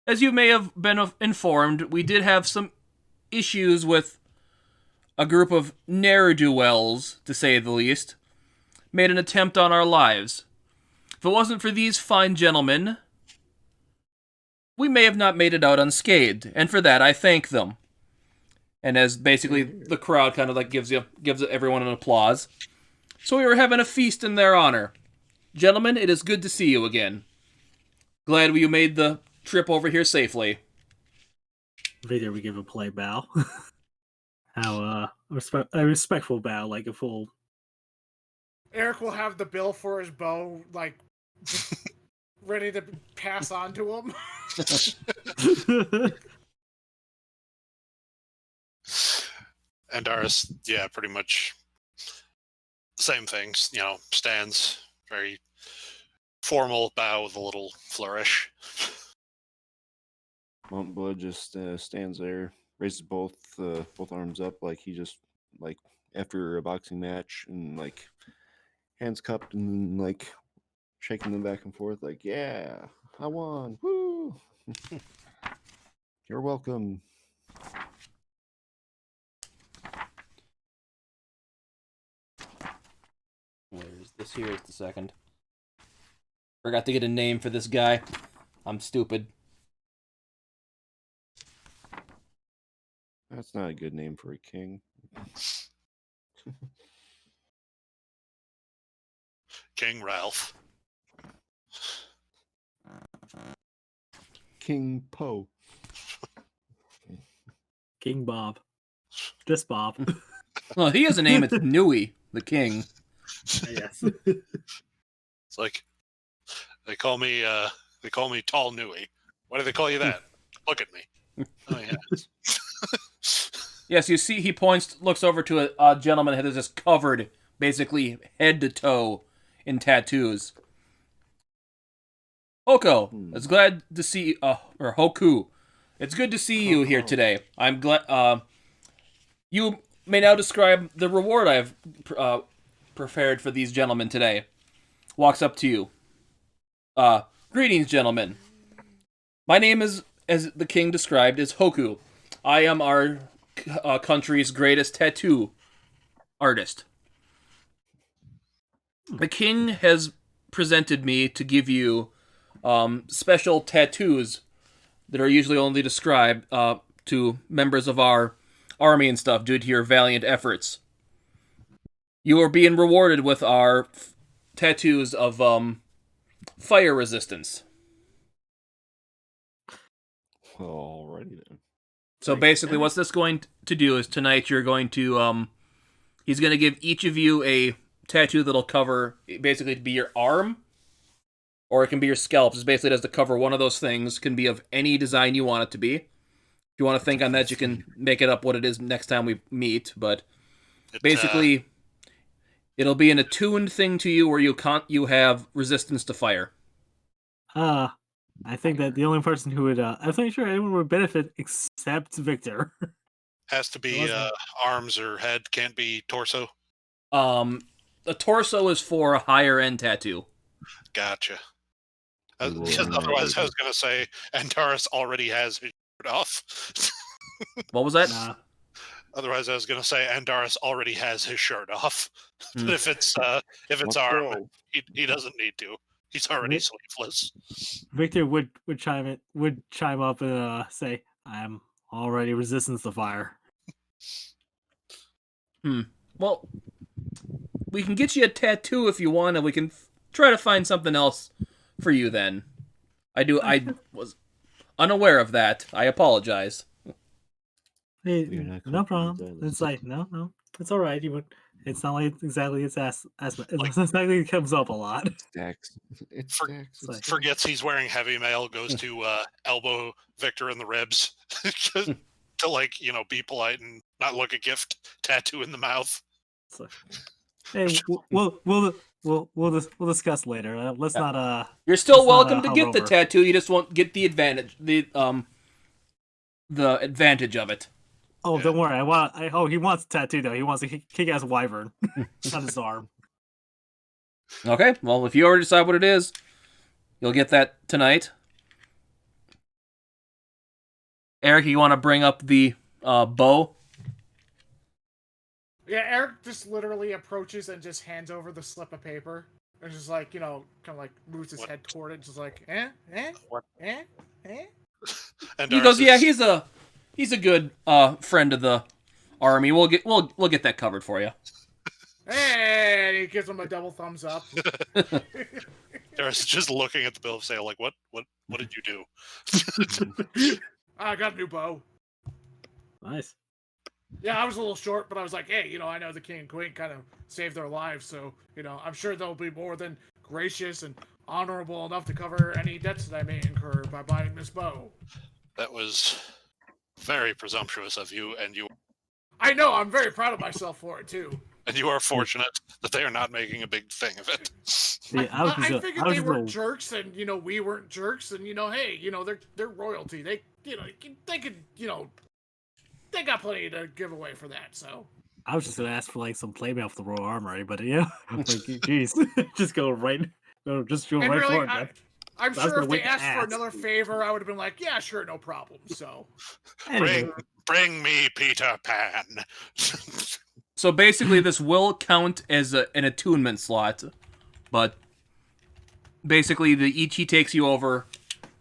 As you may have been informed, we did have some issues with a group of ne'er-do-wells, to say the least, made an attempt on our lives. If it wasn't for these fine gentlemen, we may have not made it out unscathed, and for that I thank them. And as basically the crowd kind of like gives everyone an applause. So we were having a feast in their honor. Gentlemen, it is good to see you again. Glad you made the trip over here safely. Later we give a polite bow. How a respectful bow, like a full. Eric will have the bill for his bow, like, ready to pass on to him. And Doris, pretty much same things, stands, very formal bow with a little flourish. Mount Blood just stands there, raises both arms up like he just like after a boxing match, and like hands cupped and like shaking them back and forth, like, yeah, I won, woo! You're welcome. Where's this? Here's the second. Forgot to get a name for this guy. I'm stupid. That's not a good name for a king. King Ralph. King Poe. King Bob. Just Bob. Well, he has a name. It's Nui, the king. Yes. It's like they call me Tall Nui. Why do they call you that? Look at me. Oh yeah. Yes, you see, he looks over to a gentleman that is just covered, basically head to toe, in tattoos. Hoko, it's glad to see, or Hoku, it's good to see you here today. I'm glad, you may now describe the reward I've prepared for these gentlemen today. Walks up to you. Greetings, gentlemen. My name is, as the king described, is Hoku. I am our country's greatest tattoo artist. The king has presented me to give you special tattoos that are usually only described to members of our army and stuff due to your valiant efforts. You are being rewarded with our tattoos of fire resistance. Alrighty then. So basically what's this going to do is tonight you're going to, he's going to give each of you a tattoo that'll cover, basically to be your arm, or it can be your scalp. It basically does to cover one of those things. It can be of any design you want it to be. If you want to think on that, you can make it up what it is next time we meet, but basically it'll be an attuned thing to you where you have resistance to fire. I think that the only person who would, I'm not sure anyone would benefit except Victor. Has to be arms or head, can't be torso. a torso is for a higher end tattoo. Gotcha. Ooh, Because nice. otherwise, I was going to say Antares already has his shirt off. What was that? Nah. Otherwise, I was going to say Andaris already has his shirt off. Hmm. But if it's Let's arm, go. he doesn't need to. He's already sleeveless. Victor would chime up and say, "I am already resistance to fire." Well, we can get you a tattoo if you want, and we can try to find something else for you then. I was unaware of that. I apologize. Hey, We're not no comfortable problem. with that. It's like no, it's all right. It's not like exactly it's it's Like- exactly it comes up a lot. Stacks. It's For- stacks. It's like- It's Forgets he's wearing heavy mail, goes to elbow Victor in the ribs to like, be polite and not look a gift tattoo in the mouth. It's like, hey, we'll discuss later. Let's not You're still Let's not, welcome to hover get the over. tattoo. You just won't get the advantage. The advantage of it. Oh, Yeah. don't worry. He wants a tattoo though. He wants a kick-ass wyvern on his arm. Okay. Well, if you already decide what it is, you'll get that tonight. Eric, you want to bring up the bow? Yeah, Eric just literally approaches and just hands over the slip of paper. And just like, kind of like moves his What? head toward it, just like, What? eh. And He goes, yeah, he's a good friend of the army. We'll get that covered for you. And he gives him a double thumbs up. Andaris just looking at the bill of sale, like, what did you do? I got a new bow. Nice. Yeah, I was a little short, but I was like, hey, I know the king and queen kind of saved their lives, so, I'm sure they'll be more than gracious and honorable enough to cover any debts that I may incur by buying this bow. That was very presumptuous of you, and you I know, I'm very proud of myself for it, too. are fortunate that they are not making a big thing of it. Yeah, I figured they weren't jerks, and, we weren't jerks, and, hey, they're royalty. They could, they got plenty to give away for that, so. I was just gonna ask for like some playmail for the Royal Armory, but yeah, like, jeez, just go right for it. Man. I'm I was sure gonna if wait they to asked for ask. another favor, I would have been like, yeah, sure, no problem. So, Anyway, Bring me Peter Pan. So basically, this will count as an attunement slot, but basically, the Ichi takes you over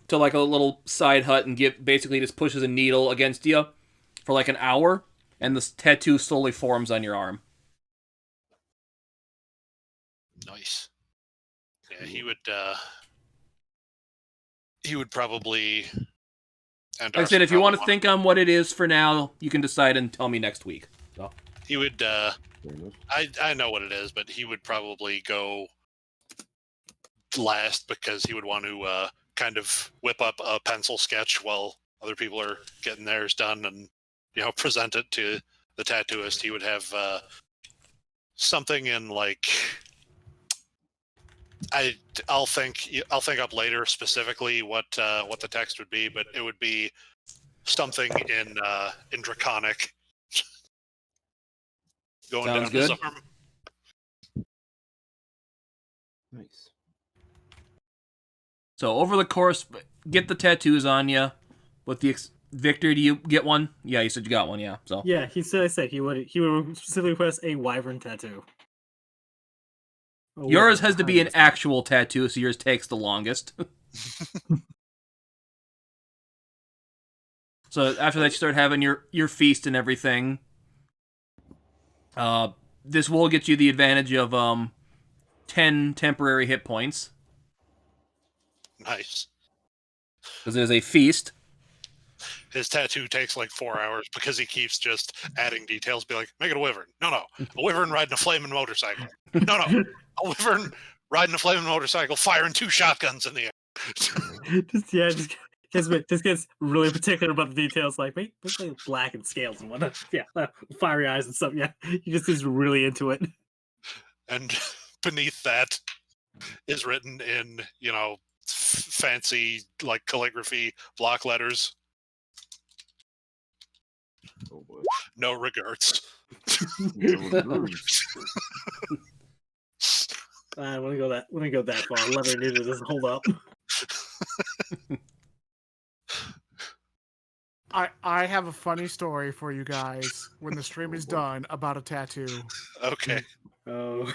to like a little side hut and basically just pushes a needle against you for like an hour, and this tattoo slowly forms on your arm. Nice. Yeah, he would probably. Like I said, if you want to think on what it is for now, you can decide and tell me next week. So. He would. Fair enough. I know what it is, but he would probably go last because he would want to kind of whip up a pencil sketch while other people are getting theirs done, and present it to the tattooist. He would have something in like. I'll think up later specifically what the text would be, but it would be something in Draconic. Going Sounds down his good. arm. Nice. So over the course, get the tattoos on you. With the Victor, do you get one? Yeah, you said you got one. Yeah. So yeah, he said he would specifically request a wyvern tattoo. yours has to be an actual tattoo, so yours takes the longest. So after that, you start having your feast and everything. This will get you the advantage of 10 temporary hit points Nice. because it is a feast. His tattoo takes like 4 hours because he keeps just adding details. Be like, make it a wyvern. No. A wyvern riding a flaming motorcycle. No. A wyvern riding a flaming motorcycle, firing 2 shotguns in the air. just gets really particular about the details. Like, make like black and scales and whatnot. Yeah, fiery eyes and stuff. Yeah, he just is really into it. And beneath that is written in, fancy like calligraphy block letters. Oh boy. No regrets. No worries. I want to go that. Let me go that far. Leather ninja doesn't hold up. I have a funny story for you guys when the stream is done about a tattoo. Okay. Oh,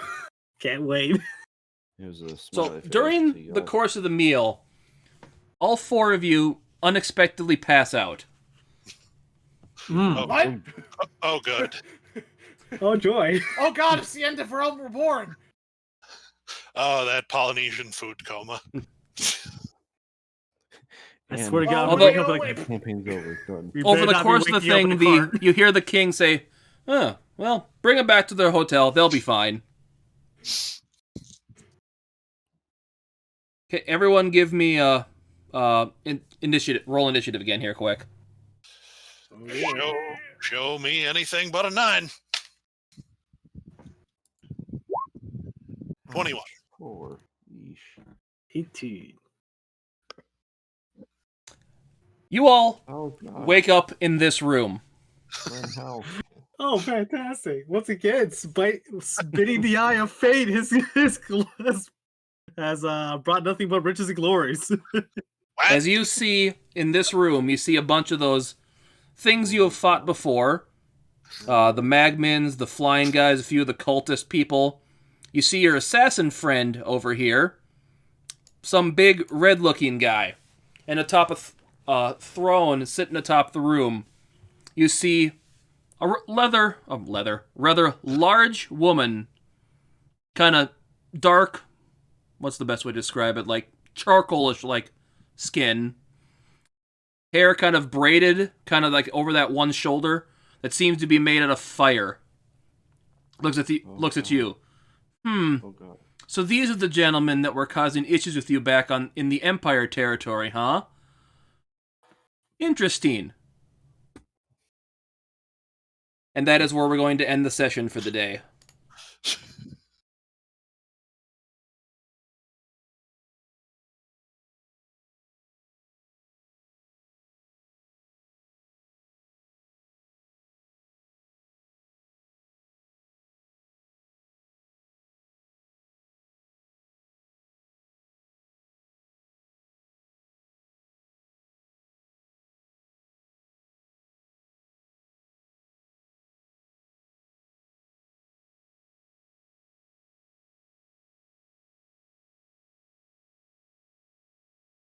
can't wait. It was a So smiley face, during so the course of the meal, all four of you unexpectedly pass out. Oh, What? oh, good. Oh joy! Oh god, it's the end of Realm Reborn. Oh, that Polynesian food coma. I swear to God, Although- I'm waking up the like, campaign's over. Done. we Over better the not be course of the waking up in thing, a cart. you hear the king say, well, bring them back to their hotel. They'll be fine. Okay, everyone give me initiative. Roll initiative again here, quick. Show me anything but a 9. 21. 4. Yeesh. 18. You all Oh, God. wake up in this room. Run, how? Oh, fantastic! Once again, spitting the eye of fate has brought nothing but riches and glories. As you see in this room, you see a bunch of those things you have fought before. The Magmins, the flying guys, a few of the cultist people. You see your assassin friend over here. Some big red-looking guy. And atop a throne sitting atop the room, you see a rather large woman. Kind of dark, what's the best way to describe it? Like charcoalish like skin. Hair kind of braided, kind of like over that one shoulder that seems to be made out of fire. Looks at you. Oh, God. So these are the gentlemen that were causing issues with you back in the Empire territory, huh? Interesting. And that is where we're going to end the session for the day.